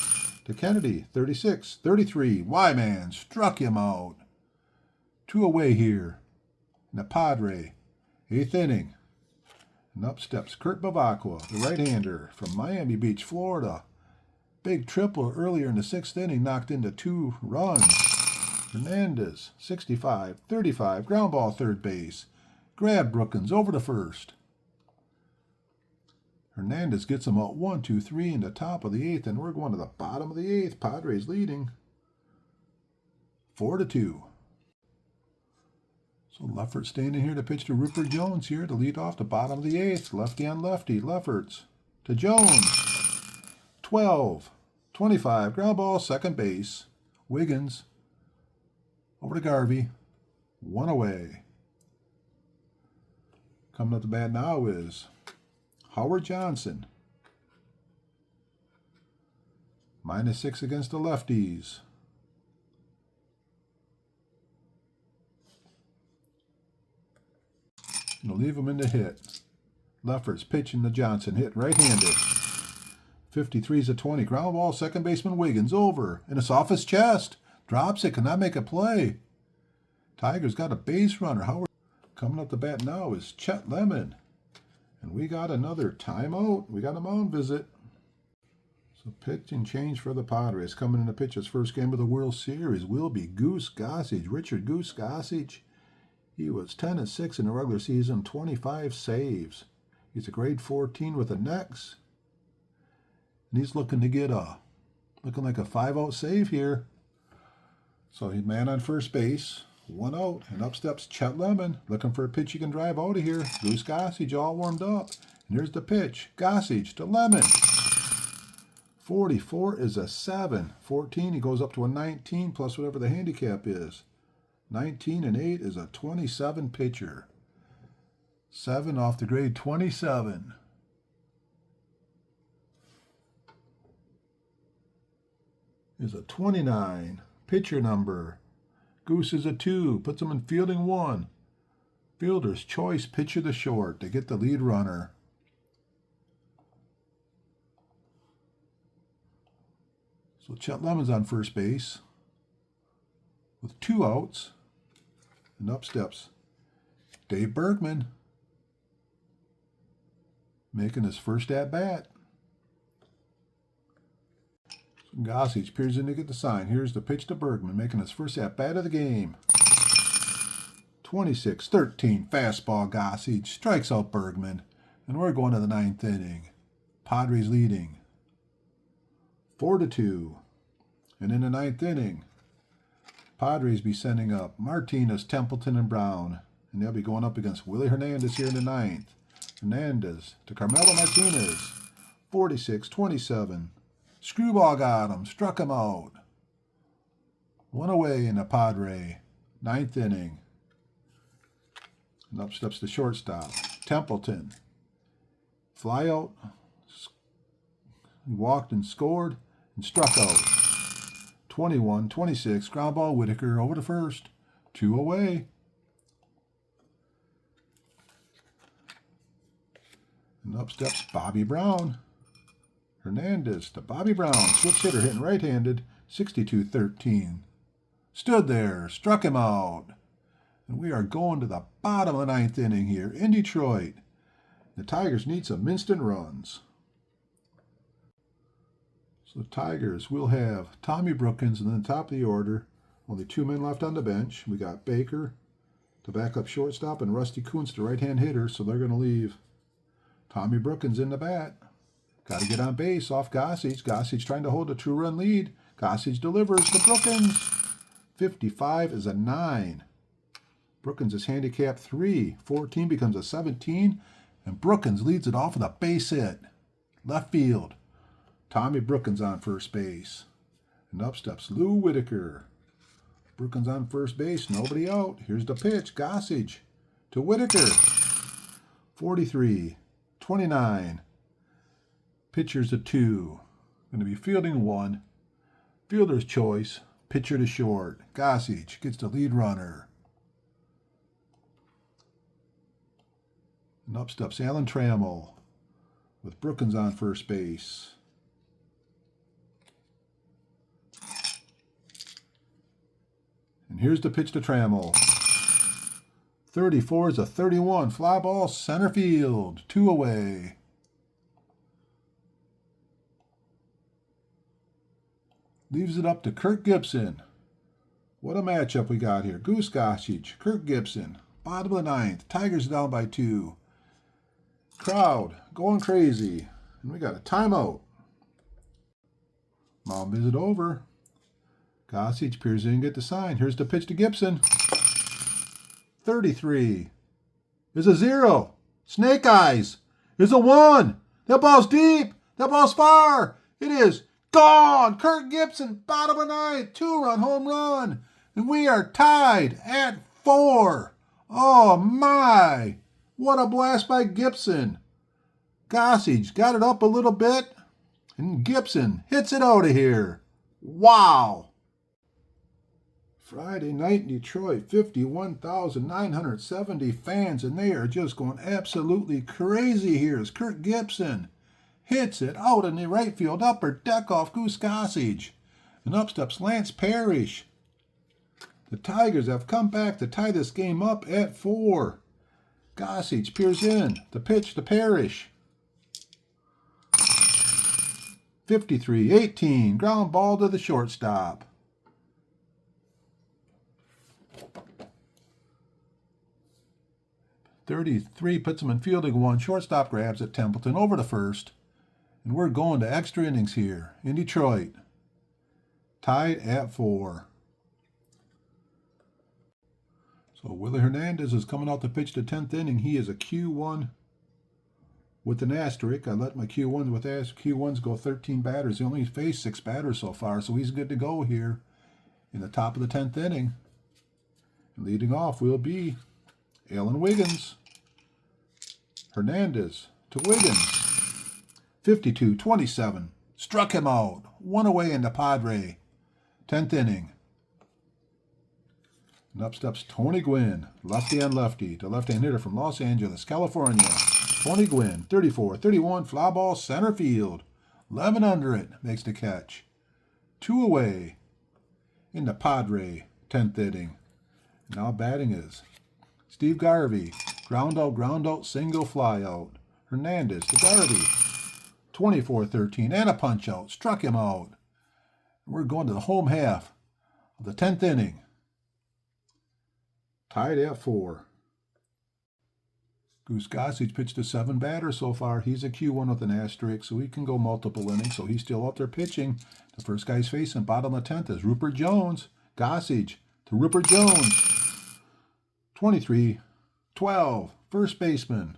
to Kennedy, 36, 33. Y-man struck him out. 2 away here. And the Padre, 8th inning. And up steps Kurt Bavacqua, the right-hander from Miami Beach, Florida. Big triple earlier in the 6th inning, knocked into 2 runs. Hernandez, 65, 35, ground ball, third base. Grab Brookins over to first. Hernandez gets him out 1, 2, 3 in the top of the 8th, and we're going to the bottom of the 8th. Padres leading 4-2. So Lefferts standing here to pitch to Rupert Jones here to lead off the bottom of the 8th. Lefty on lefty. Lefferts to Jones. 12, 25, ground ball, second base. Wiggins over to Garvey. 1 away. Coming up to bat now is Howard Johnson. -6 against the lefties. Gonna leave him in the hit. Lefferts pitching to Johnson, hit right-handed. 53 is a 20. Ground ball, second baseman Wiggins over. And it's off his chest. Drops it, cannot make a play. Tigers got a base runner. Howard. Coming up to bat now is Chet Lemon. And we got another timeout. We got a mound visit. So pitch and change for the Padres. Coming in to pitch his first game of the World Series will be Gossage. Richard Gossage. He was 10-6 in the regular season, 25 saves. He's a grade 14 with an X. And he's looking to get looking like a 5-out save here. So he's man on first base, 1 out, and up steps Chet Lemon, looking for a pitch he can drive out of here. Gossage all warmed up. And here's the pitch. Gossage to Lemon. 44 is a 7. 14, he goes up to a 19 plus whatever the handicap is. 19 and 8 is a 27 pitcher. 7 off the grade 27. Is a 29 pitcher number. Goose is a 2, puts him in fielding 1. Fielder's choice, pitcher to short. They get the lead runner. So Chet Lemon's on first base with 2 outs. And up steps Dave Bergman, making his first at-bat. So Gossage peers in to get the sign. Here's the pitch to Bergman, making his first at-bat of the game. 26-13, fastball Gossage, strikes out Bergman. And we're going to the 9th inning. Padres leading 4-2. And in the 9th inning, Padres be sending up Martinez, Templeton, and Brown. And they'll be going up against Willie Hernandez here in the 9th. Hernandez to Carmelo Martinez. 46-27. Screwball got him. Struck him out. 1 away in the Padre. 9th inning. And up steps the shortstop. Templeton. Fly out. He walked and scored and struck out. 21-26, ground ball, Whitaker over to first. 2 away. And up steps Bobby Brown. Hernandez to Bobby Brown, switch hitter hitting right-handed, 62-13. Stood there, struck him out. And we are going to the bottom of the 9th inning here in Detroit. The Tigers need some instant runs. So the Tigers will have Tommy Brookins in the top of the order. Only 2 men left on the bench. We got Baker, the backup shortstop, and Rusty Kuntz, the right-hand hitter. So they're going to leave Tommy Brookins in the bat. Got to get on base off Gossage. Gossage trying to hold a 2-run lead. Gossage delivers to Brookins. 55 is a 9. Brookins is handicapped 3. 14 becomes a 17. And Brookins leads it off with a base hit. Left field. Tommy Brookins on first base. And up steps Lou Whitaker. Brookins on first base. Nobody out. Here's the pitch. Gossage to Whitaker. 43. 29. Pitcher's a 2. Going to be fielding 1. Fielder's choice. Pitcher to short. Gossage gets the lead runner. And up steps Alan Trammell with Brookins on first base. And here's the pitch to Trammell. 34 is a 31. Fly ball center field. 2 away. Leaves it up to Kirk Gibson. What a matchup we got here. Gossage, Kirk Gibson. Bottom of the 9th. Tigers down by 2. Crowd going crazy. And we got a timeout. Mound visit over. Gossage peers in, get the sign. Here's the pitch to Gibson. 33 is a 0. Snake eyes is a 1. That ball's deep. That ball's far. It is gone. Kirk Gibson, bottom of 9th, 2-run home run. And we are tied at 4. Oh my. What a blast by Gibson. Gossage got it up a little bit. And Gibson hits it out of here. Wow. Friday night in Detroit, 51,970 fans, and they are just going absolutely crazy here as Kirk Gibson hits it out in the right field upper deck off Gossage. And up steps Lance Parrish. The Tigers have come back to tie this game up at 4. Gossage peers in. The pitch to Parrish. 53-18. Ground ball to the shortstop. .33 puts him in fielding 1. Shortstop grabs at Templeton over to first. And we're going to extra innings here in Detroit. Tied at 4. So Willie Hernandez is coming out to pitch the 10th inning. He is a Q1 with an asterisk. I let my Q1s with Q1s go 13 batters. He only faced 6 batters so far, so he's good to go here in the top of the 10th inning. And leading off will be Alan Wiggins. Hernandez to Wiggins. 52-27. Struck him out. 1 away in the Padres. 10th inning. And up steps Tony Gwynn, lefty and lefty, the left-hand hitter from Los Angeles, California. Tony Gwynn, 34-31, fly ball center field. 11 under it, makes the catch. 2 away in the Padre 10th inning. Now batting is Steve Garvey, ground out, single fly out. Hernandez to Garvey, 24-13, and a punch out, struck him out. We're going to the home half of the 10th inning. Tied at 4. Gossage pitched to 7 batters so far. He's a Q1 with an asterisk, so he can go multiple innings, so he's still out there pitching. The first guy's facing bottom of 10th is Rupert Jones. Gossage to Rupert Jones. 23-12, first baseman.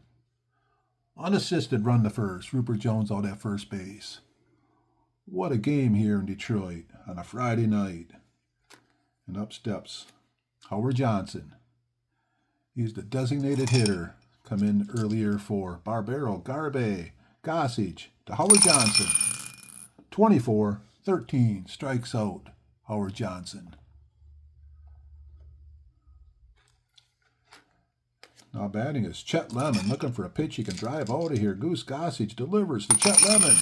Unassisted run to first. Rupert Jones out at first base. What a game here in Detroit on a Friday night. And up steps Howard Johnson. He's the designated hitter. Come in earlier for Barbero, Garvey, Gossage to Howard Johnson. 24-13, strikes out Howard Johnson. Now batting is Chet Lemon, looking for a pitch he can drive out of here. Gossage delivers to Chet Lemon.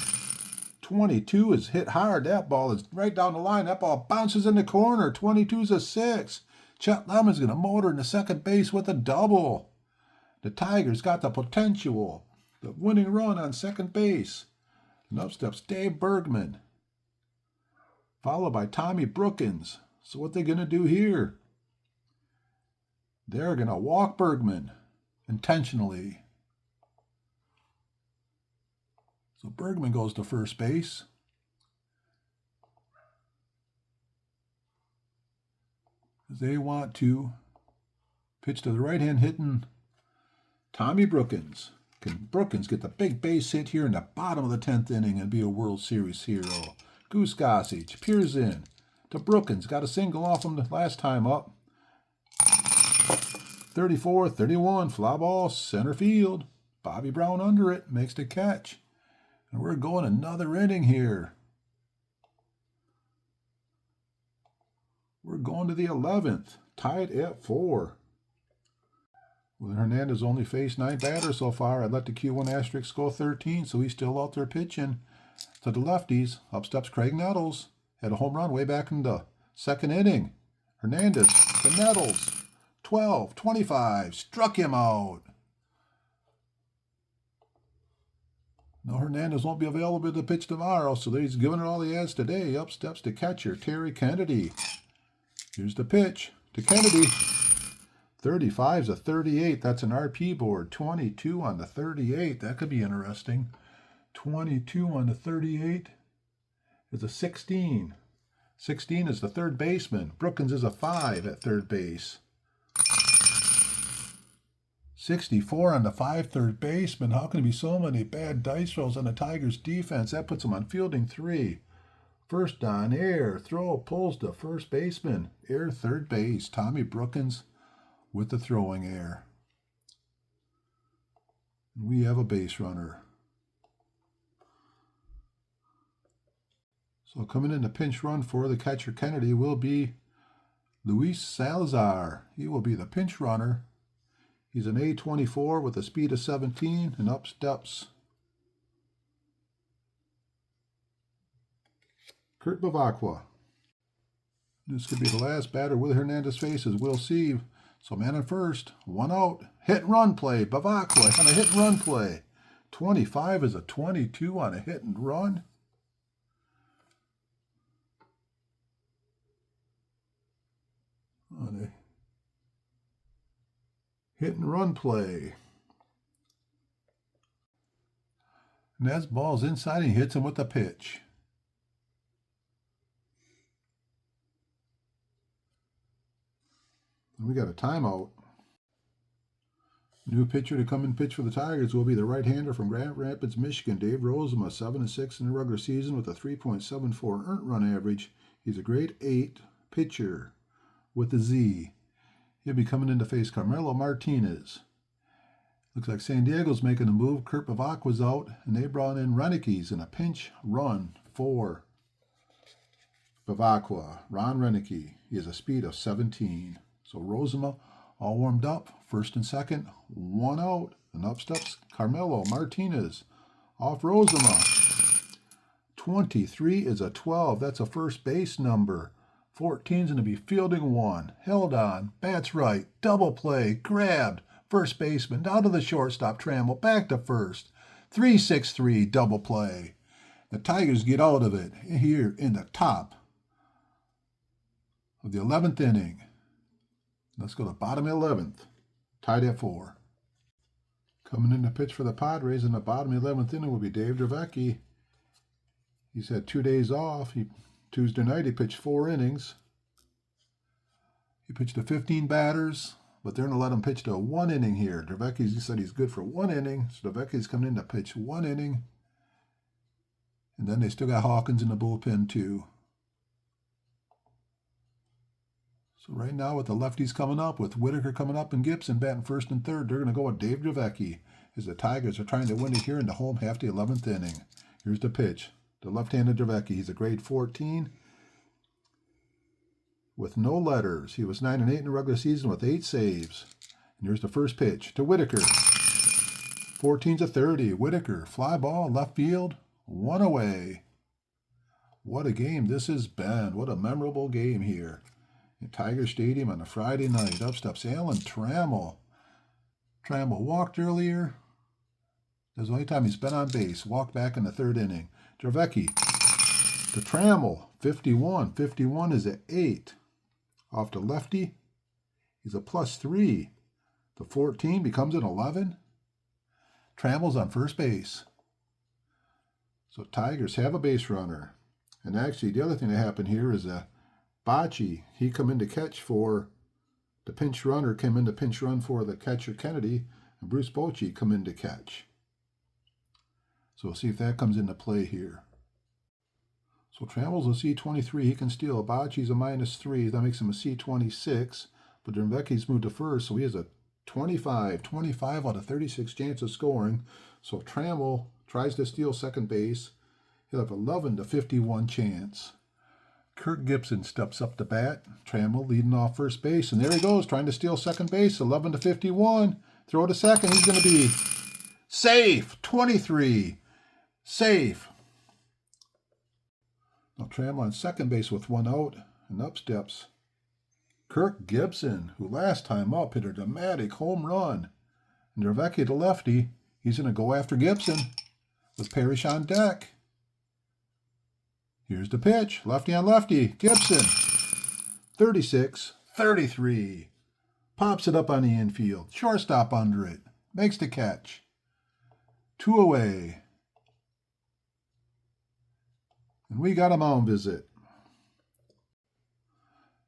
22 is hit hard. That ball is right down the line. That ball bounces in the corner. 22 is a 6. Chet Lemon's going to motor into second base with a double. The Tigers got the potential The winning run on second base. And up steps Dave Bergman, followed by Tommy Brookins. So what they going to do here? They're going to walk Bergman intentionally. So Bergman goes to first base. They want to pitch to the right-hand hitting Tommy Brookins. Can Brookins get the big base hit here in the bottom of the 10th inning and be a World Series hero? Gossage peers in to Brookins. Got a single off him the last time up. 34-31, fly ball, center field. Bobby Brown under it, makes the catch. And we're going another inning here. We're going to the 11th, tied at 4. Well, Hernandez only faced 9 batters so far. I'd let the Q1 asterisk go 13, so he's still out there pitching. To the lefties, up steps Craig Nettles. Had a home run way back in the second inning. Hernandez to Nettles. 12-25, struck him out. No, Hernandez won't be available to pitch tomorrow, so he's giving it all he has today. Up steps the catcher, Terry Kennedy. Here's the pitch to Kennedy. 35's a 38. That's an RP board. 22 on the 38. That could be interesting. 22 on the 38 is a 16. 16 is the third baseman. Brookins is a 5 at third base. 64 on the 5 third baseman. How can there be so many bad dice rolls on the Tigers defense? That puts them on fielding 3. First on air, throw pulls to first baseman, air third base. Tommy Brookins with the throwing air. We have a base runner. So coming in the pinch run for the catcher Kennedy will be Luis Salazar. He will be the pinch runner. He's an A24 with a speed of 17, and up steps Kurt Bavacqua. This could be the last batter with Hernandez faces. We'll see. So man on first, 1 out. Hit and run play. Bavacqua on a hit and run play. 25 is a 22 on a hit and run. On a hit and run play. And that ball's inside and he hits him with a pitch. We got a timeout. New pitcher to come and pitch for the Tigers will be the right-hander from Grand Rapids, Michigan, Dave Rozema, 7-6 in the regular season with a 3.74 earned run average. He's a grade 8 pitcher with a Z. He'll be coming in to face Carmelo Martinez. Looks like San Diego's making a move. Kurt Bavacqua's out, and they brought in Renickes in a pinch run for Bavacqua. Ron Renicky. He has a speed of 17. So Rozema all warmed up, first and second, 1 out, and up steps Carmelo Martinez off Rozema. 23 is a 12. That's a first base number. 14's going to be fielding 1. Held on, bats right, double play, grabbed, first baseman, down to the shortstop, Trammell, back to first. 3-6-3, double play. The Tigers get out of it here in the top of the 11th inning. Let's go to bottom 11th, tied at 4. Coming in to pitch for the Padres in the bottom 11th inning will be Dave Dravecky. He's had 2 days off. Tuesday night he pitched 4 innings. He pitched to 15 batters, but they're going to let him pitch to 1 inning here. Dravecky said he's good for 1 inning, so Dravecky's coming in to pitch 1 inning. And then they still got Hawkins in the bullpen too. So right now with the lefties coming up, with Whitaker coming up and Gibson batting first and third, they're going to go with Dave Dravecky as the Tigers are trying to win it here in the home half the 11th inning. Here's the pitch. The left-handed Dravecky. He's a grade 14 with no letters. He was 9-8 in the regular season with 8 saves. And here's the first pitch to Whitaker. 14's a 30. Whitaker, fly ball, left field, 1 away. What a game this has been. What a memorable game here at Tiger Stadium on a Friday night. Up steps Alan Trammell. Trammell walked earlier. That's the only time he's been on base. Walked back in the third inning. Dravecky to Trammell, 51. 51 is an 8. Off to lefty. He's a +3. The 14 becomes an 11. Trammell's on first base. So Tigers have a base runner. And actually, the other thing that happened here is Bocce, he come in to catch for the pinch runner, came in to pinch run for the catcher Kennedy, and Bruce Bocce come in to catch. So we'll see if that comes into play here. So Trammell's a C23, he can steal. Bocce's a -3, that makes him a C26. But Dravecki's moved to first, so he has a 25 out of 36 chance of scoring. So Trammell tries to steal second base. He'll have 11 to 51 chance. Kirk Gibson steps up to bat. Trammell leading off first base, and there he goes, trying to steal second base. 11 to 51. Throw to second. He's going to be safe. 23. Safe. Now Trammell on second base with 1 out, and up steps Kirk Gibson, who last time up hit a dramatic home run. And Dravecky, the lefty, he's going to go after Gibson with Parrish on deck. Here's the pitch. Lefty on lefty. Gibson. 36-33. Pops it up on the infield. Shortstop under it. Makes the catch. 2 away. And we got a mound visit.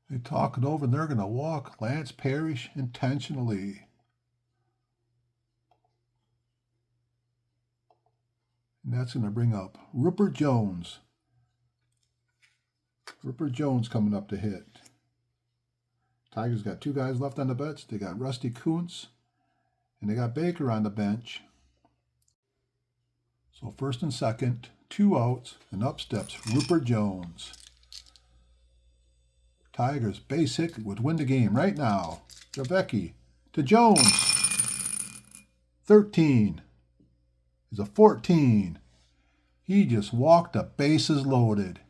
They talk it over and they're going to walk Lance Parrish intentionally. And that's going to bring up Rupert Jones. Rupert Jones coming up to hit. Tigers got 2 guys left on the bench. They got Rusty Kuntz and they got Baker on the bench. So first and second, 2 outs, and up steps Rupert Jones. Tigers base hit would win the game right now. Dravecky to Jones. 13 is a 14. He just walked the bases loaded.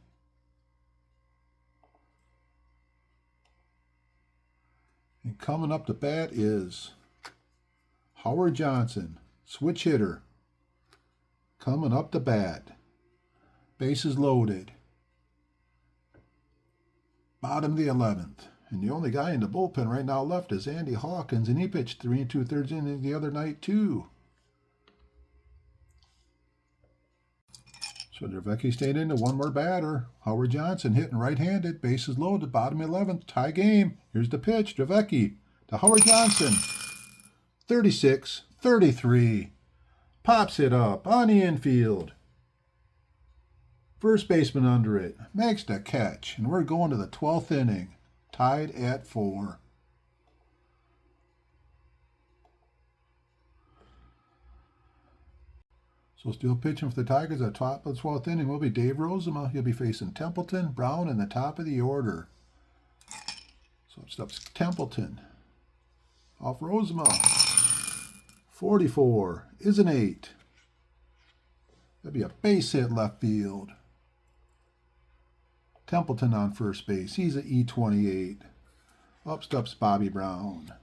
And coming up to bat is Howard Johnson, switch hitter. Coming up to bat. Bases loaded. Bottom of the 11th. And the only guy in the bullpen right now left is Andy Hawkins, and he pitched 3 2/3 innings the other night too. So Dravecky stayed into 1 more batter. Howard Johnson hitting right-handed, bases loaded, bottom 11th, tie game. Here's the pitch, Dravecky to Howard Johnson. 36-33. Pops it up on the infield. First baseman under it, makes the catch, and we're going to the 12th inning, tied at 4. So still pitching for the Tigers at top of the 12th inning will be Dave Rozema. He'll be facing Templeton, Brown in the top of the order. So it stops Templeton. Off Rozema. 44 is an 8. That'd be a base hit left field. Templeton on first base. He's at E28. Up steps Bobby Brown.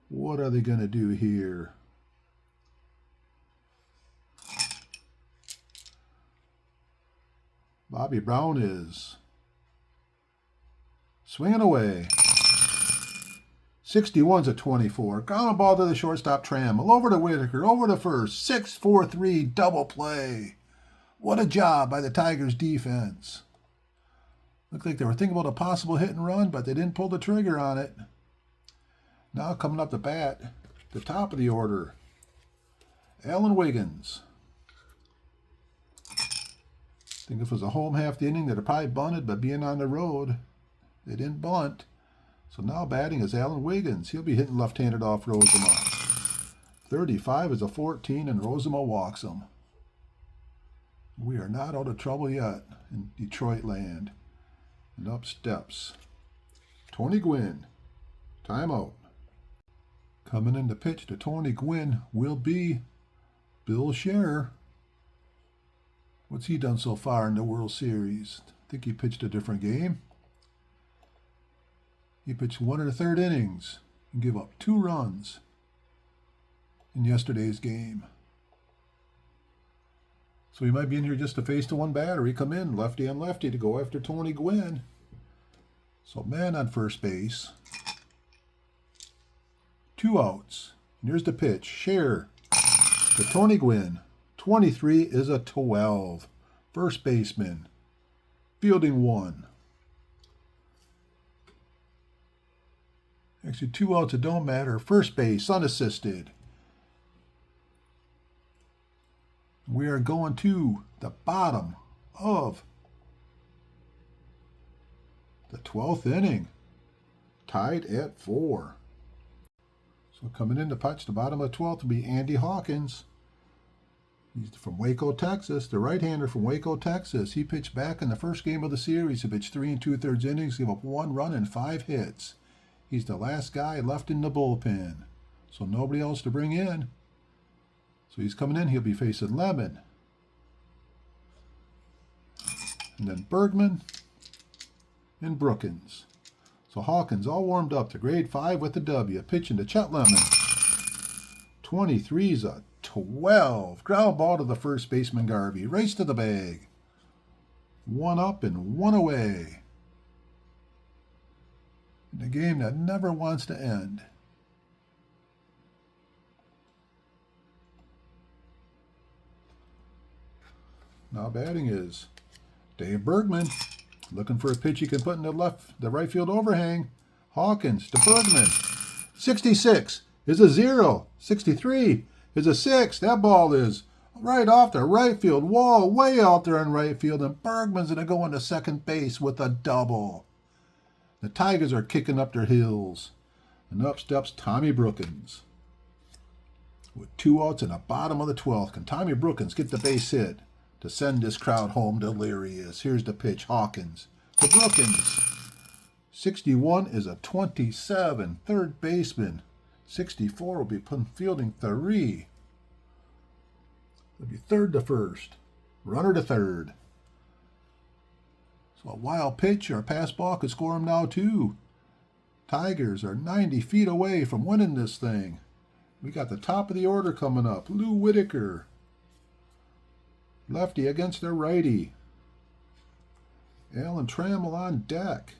What are they going to do here? Bobby Brown is swinging away. 61's a 24. Ground ball to the shortstop Trammell. Over to Whitaker. Over to first. 6-4-3 double play. What a job by the Tigers defense. Looked like they were thinking about a possible hit and run, but they didn't pull the trigger on it. Now coming up to bat, the top of the order, Alan Wiggins. I think if it was a home half the inning, they'd have probably bunted, but being on the road, they didn't bunt. So now batting is Alan Wiggins. He'll be hitting left-handed off Rozema. 35 is a 14, and Rozema walks him. We are not out of trouble yet in Detroit land. And up steps Tony Gwynn. Timeout. Coming in to pitch to Tony Gwynn will be Bill Scherer. What's he done so far in the World Series? I think he pitched a different game. He pitched 1 1/3 innings and gave up 2 runs in yesterday's game. So he might be in here just to face the one batter. He come in lefty on lefty to go after Tony Gwynn. So man on first base. 2 outs. And here's the pitch. Share to Tony Gwynn. 23 is a 12. First baseman. Fielding 1. Actually, 2 outs, it don't matter. First base, unassisted. We are going to the bottom of the 12th inning. Tied at 4. So coming in to pitch the bottom of the 12th will be Andy Hawkins. He's from Waco, Texas. The right-hander from Waco, Texas. He pitched back in the first game of the series. He pitched 3 2/3 innings, gave up 1 run and 5 hits. He's the last guy left in the bullpen. So nobody else to bring in. So he's coming in. He'll be facing Lemon. And then Bergman and Brookins. So Hawkins all warmed up to grade 5 with the W. Pitching to Chet Lemon. 23's a 12. Ground ball to the first baseman Garvey. Race to the bag. 1 up and 1 away. In a game that never wants to end. Now batting is Dave Bergman. Looking for a pitch he can put in the right field overhang. Hawkins to Bergman. 66 is a 0. 63 is a 6. That ball is right off the right field wall, way out there in right field, and Bergman's going to go into second base with a double. The Tigers are kicking up their heels. And up steps Tommy Brookins. With 2 outs in the bottom of the 12th, can Tommy Brookins get the base hit to send this crowd home delirious? Here's the pitch. Hawkins to Brookins. 61 is a 27. Third baseman. 64 will be fielding 3. It'll be third to first. Runner to third. So a wild pitch or a pass ball could score him now too. Tigers are 90 feet away from winning this thing. We got the top of the order coming up. Lou Whitaker. Lefty against their righty. Alan Trammell on deck.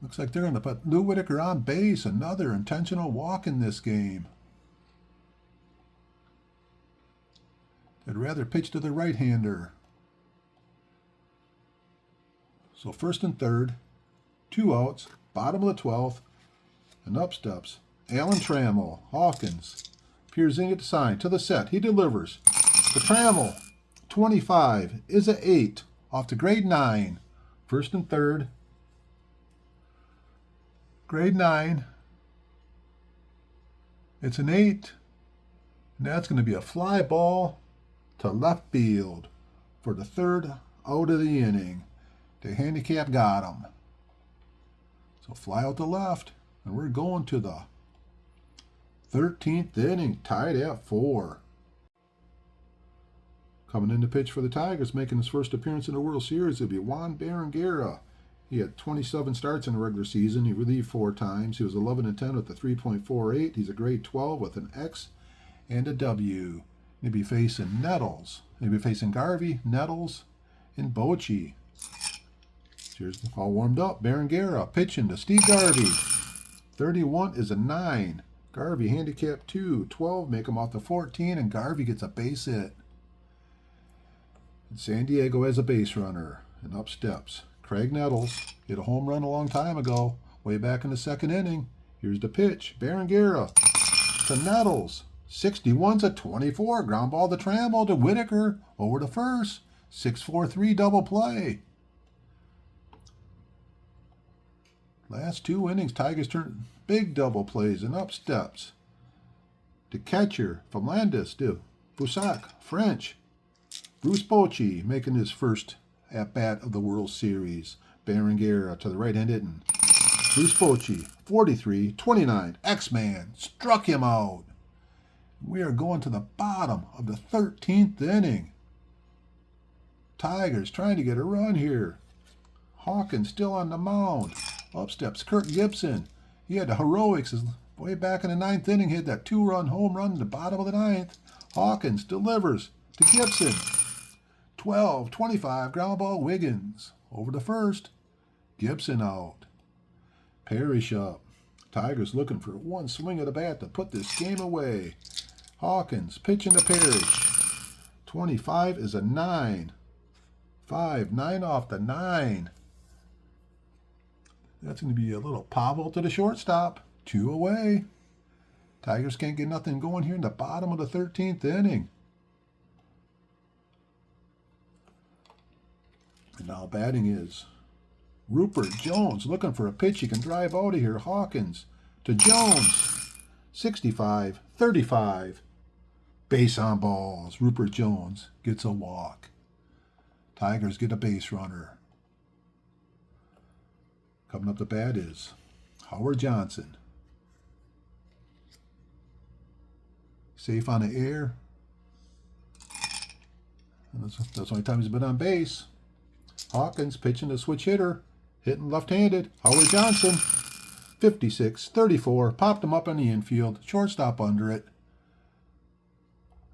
Looks like they're going to put Lou Whitaker on base. Another intentional walk in this game. They'd rather pitch to the right-hander. So first and third, 2 outs, bottom of the 12th, and up steps Alan Trammell. Hawkins peers in at the sign to the set. He delivers to Trammell. 25 is a 8 off to grade 9. First and third, grade 9. It's an 8, and that's going to be a fly ball to left field for the third out of the inning. The handicap got him. So fly out to left, and we're going to the 13th inning, tied at 4. Coming in to pitch for the Tigers, making his first appearance in the World Series, will be Juan Berenguera. He had 27 starts in the regular season. He relieved 4 times. He was 11-10 with a 3.48. He's a grade 12 with an X and a W. He'll be facing Nettles. He'll be facing Garvey, Nettles, and Bochy. Here's all warmed up. Berenguera pitching to Steve Garvey. 31 is a 9. Garvey handicap 2. 12 make him off the 14, and Garvey gets a base hit. And San Diego has a base runner. And up steps Craig Nettles. Hit a home run a long time ago, way back in the 2nd inning. Here's the pitch. Berenguera to Nettles. 61's a 24. Ground ball to Trammell to Whitaker. Over to first. 6-4-3 double play. Last 2 innings, Tigers turn big double plays, and up steps the catcher from Landis to Boussac, French. Bruce Bochy making his first at-bat of the World Series. Berenguera to the right-hand hitting. Bruce Bochy, 43-29, X-Man, struck him out. We are going to the bottom of the 13th inning. Tigers trying to get a run here. Hawkins still on the mound. Up steps Kirk Gibson. He had the heroics way back in the 9th inning. He had that 2-run home run in the bottom of the 9th. Hawkins delivers to Gibson. 12-25 ground ball Wiggins. Over to first. Gibson out. Parrish up. Tigers looking for one swing of the bat to put this game away. Hawkins pitching to Parrish. 25 is a 9. 5-9 off the 9. That's going to be a little Pavel to the shortstop. 2 away. Tigers can't get nothing going here in the bottom of the 13th inning. And now batting is Rupert Jones looking for a pitch he can drive out of here. Hawkins to Jones. 65-35. Base on balls. Rupert Jones gets a walk. Tigers get a base runner. Coming up to bat is Howard Johnson. Safe on the air. And that's the only time he's been on base. Hawkins pitching a switch hitter. Hitting left-handed. Howard Johnson. 56-34. Popped him up on the infield. Shortstop under it.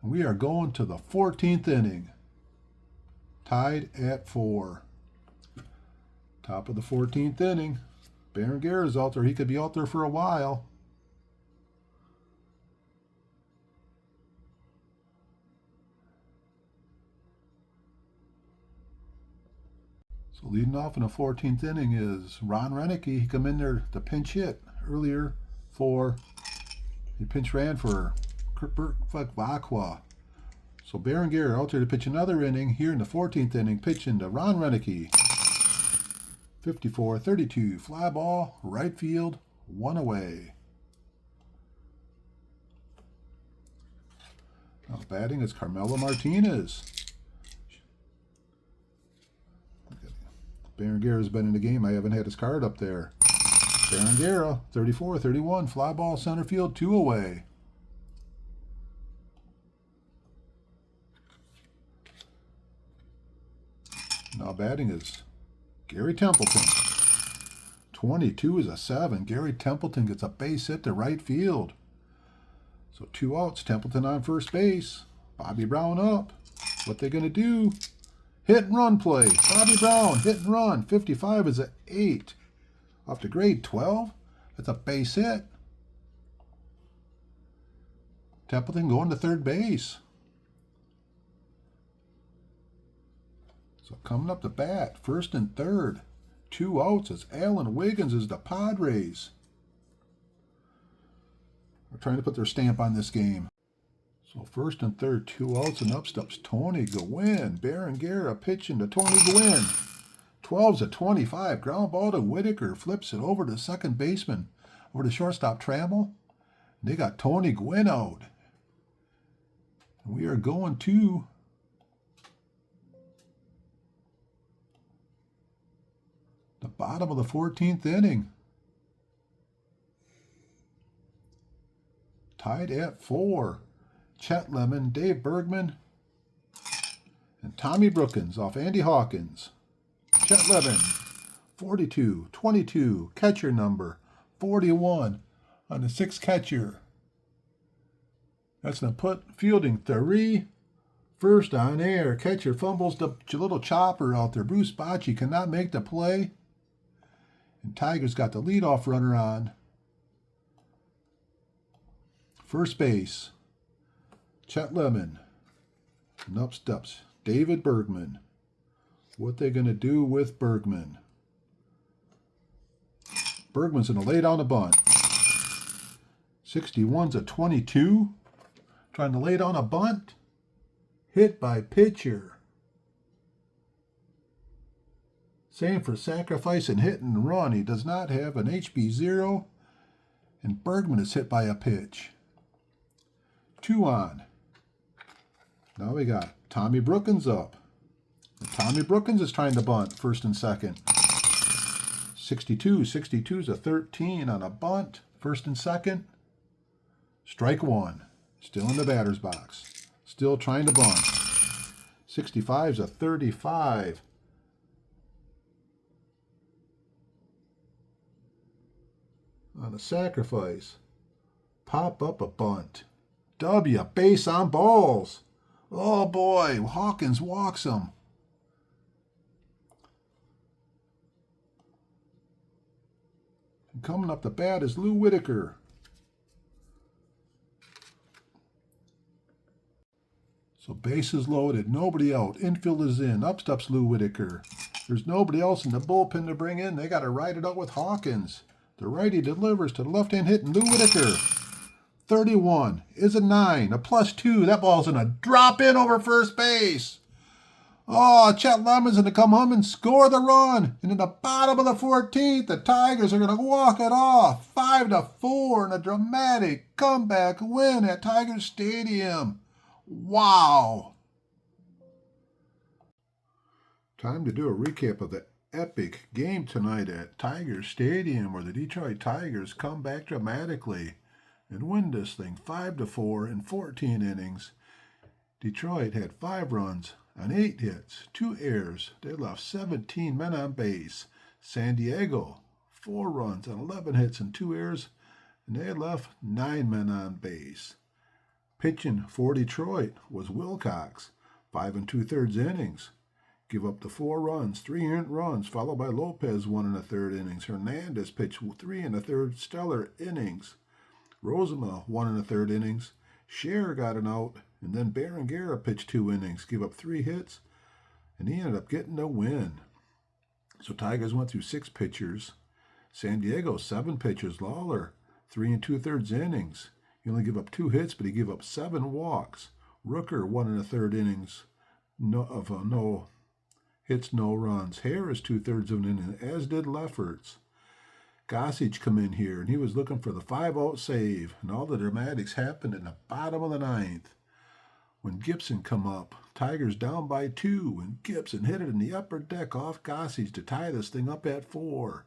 And we are going to the 14th inning. Tied at 4. Top of the 14th inning. Berenguer's out there. He could be out there for a while. So leading off in the 14th inning is Ron Renicky. He come in there to pinch hit earlier for, he pinch ran for Kurt Vakwa. So Berenguer out there to pitch another inning here in the 14th inning, pitching to Ron Renicky. 54-32, fly ball, right field, 1 away. Now batting is Carmelo Martinez. Berenguer has been in the game. I haven't had his card up there. Berenguer, 34-31, fly ball, center field, 2 away. Now batting is Gary Templeton. 22 is a 7. Gary Templeton gets a base hit to right field. So 2 outs. Templeton on first base. Bobby Brown up. What they going to do? Hit and run play. Bobby Brown, hit and run. 55 is an 8. Off to grade 12. That's a base hit. Templeton going to third base. So coming up to bat, first and third. 2 outs as Alan Wiggins is the Padres. They're trying to put their stamp on this game. So first and third, 2 outs, and up steps Tony Gwynn. Berenguer pitching to Tony Gwynn. 12's a 25. Ground ball to Whitaker. Flips it over to second baseman. Over to shortstop Trammell. They got Tony Gwynn out. And we are going to the bottom of the 14th inning. Tied at 4. Chet Lemon, Dave Bergman, and Tommy Brookins off Andy Hawkins. Chet Lemon, 42-22, catcher number 41 on the 6th catcher. That's going to put fielding 3. First on air, catcher fumbles the little chopper out there. Bruce Bochy cannot make the play. And Tigers got the leadoff runner on first base. Chet Lemon. And up steps David Bergman. What they going to do with Bergman? Bergman's going to lay down a bunt. 61's a 22. Trying to lay down a bunt. Hit by pitcher. Same for sacrifice and hit and run. He does not have an HB0. And Bergman is hit by a pitch. 2 on. Now we got Tommy Brookins up. And Tommy Brookins is trying to bunt first and second. 62. 62's a 13 on a bunt. First and second. Strike 1. Still in the batter's box. Still trying to bunt. 65's a 35. On a sacrifice. Pop up a bunt. W, base on balls. Oh boy, Hawkins walks him. And coming up the bat is Lou Whitaker. So bases loaded, nobody out. Infield is in. Up steps Lou Whitaker. There's nobody else in the bullpen to bring in. They got to ride it out with Hawkins. The righty delivers to the left-hand hitting Lou Whitaker. 31 is a 9, a +2. That ball's going to drop in over first base. Oh, Chet Lemon's going to come home and score the run. And in the bottom of the 14th, the Tigers are going to walk it off. 5-4 in a dramatic comeback win at Tiger Stadium. Wow. Time to do a recap of the epic game tonight at Tiger Stadium, where the Detroit Tigers come back dramatically and win this thing 5-4 in 14 innings. Detroit had 5 runs on 8 hits, 2 errors. They left 17 men on base. San Diego, 4 runs on 11 hits and 2 errors, and they left 9 men on base. Pitching for Detroit was Wilcox, 5 2/3 innings. Give up the 4 runs, 3 earned runs, followed by Lopez 1 1/3 innings. Hernandez pitched 3 1/3 stellar innings. Rozema 1 1/3 innings. Scher got an out, and then Berenguer pitched 2 innings, give up 3 hits, and he ended up getting the win. So Tigers went through 6 pitchers. San Diego 7 pitchers. Lollar 3 2/3 innings. He only gave up 2 hits, but he gave up 7 walks. Rooker 1 1/3 innings. No hits, no runs. Harris 2/3 of an inning, as did Lefferts. Gossage come in here, and he was looking for the 5-out save, and all the dramatics happened in the bottom of the 9th. When Gibson come up, Tigers down by 2, and Gibson hit it in the upper deck off Gossage to tie this thing up at 4.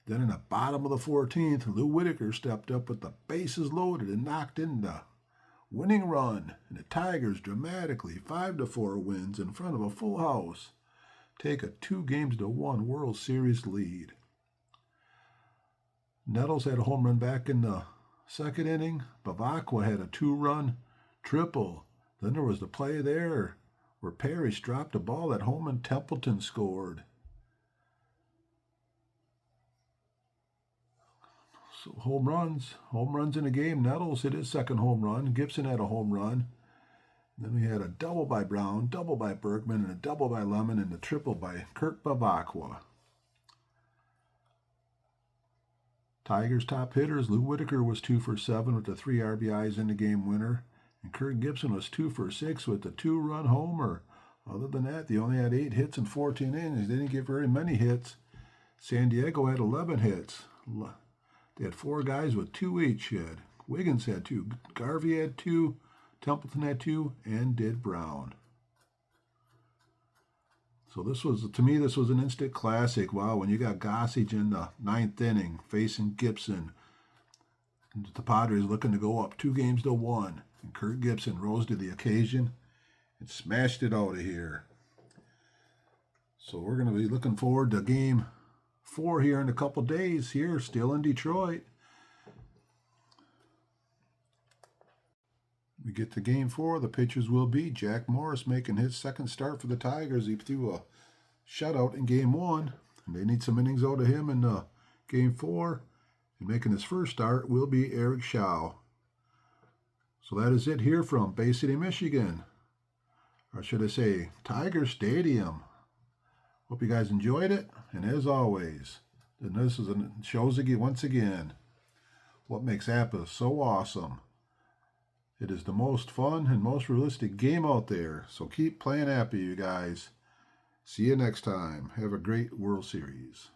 Then in the bottom of the 14th, Lou Whitaker stepped up with the bases loaded and knocked in the winning run, and the Tigers dramatically 5-4 wins in front of a full house, take a 2-1 World Series lead. Nettles had a home run back in the 2nd inning. Bavacqua had a 2-run triple. Then there was the play there where Parrish dropped a ball at home and Templeton scored. So home runs in a game. Nettles hit his 2nd home run. Gibson had a home run. Then we had a double by Brown, double by Bergman, and a double by Lemon, and a triple by Kurt Bavacqua. Tigers' top hitters, Lou Whitaker was 2 for 7 with the 3 RBIs in the game winner, and Kurt Gibson was 2 for 6 with the 2-run homer. Other than that, they only had 8 hits in 14 innings. They didn't get very many hits. San Diego had 11 hits. They had 4 guys with 2 each hit. Wiggins had 2, Garvey had 2, Templeton had 2, and did Brown. So to me, this was an instant classic. Wow, when you got Gossage in the 9th inning facing Gibson, the Padres looking to go up 2-1, and Kurt Gibson rose to the occasion and smashed it out of here. So we're going to be looking forward to Game 4 here in a couple days here, still in Detroit. We get to Game 4. The pitchers will be Jack Morris making his 2nd start for the Tigers. He threw a shutout in Game 1, and they need some innings out of him in Game 4. And making his 1st start will be Eric Shaw. So that is it here from Bay City, Michigan. Or should I say, Tiger Stadium. Hope you guys enjoyed it. And as always, this shows once again what makes Apba so awesome. It is the most fun and most realistic game out there. So keep playing Apba, you guys. See you next time. Have a great World Series.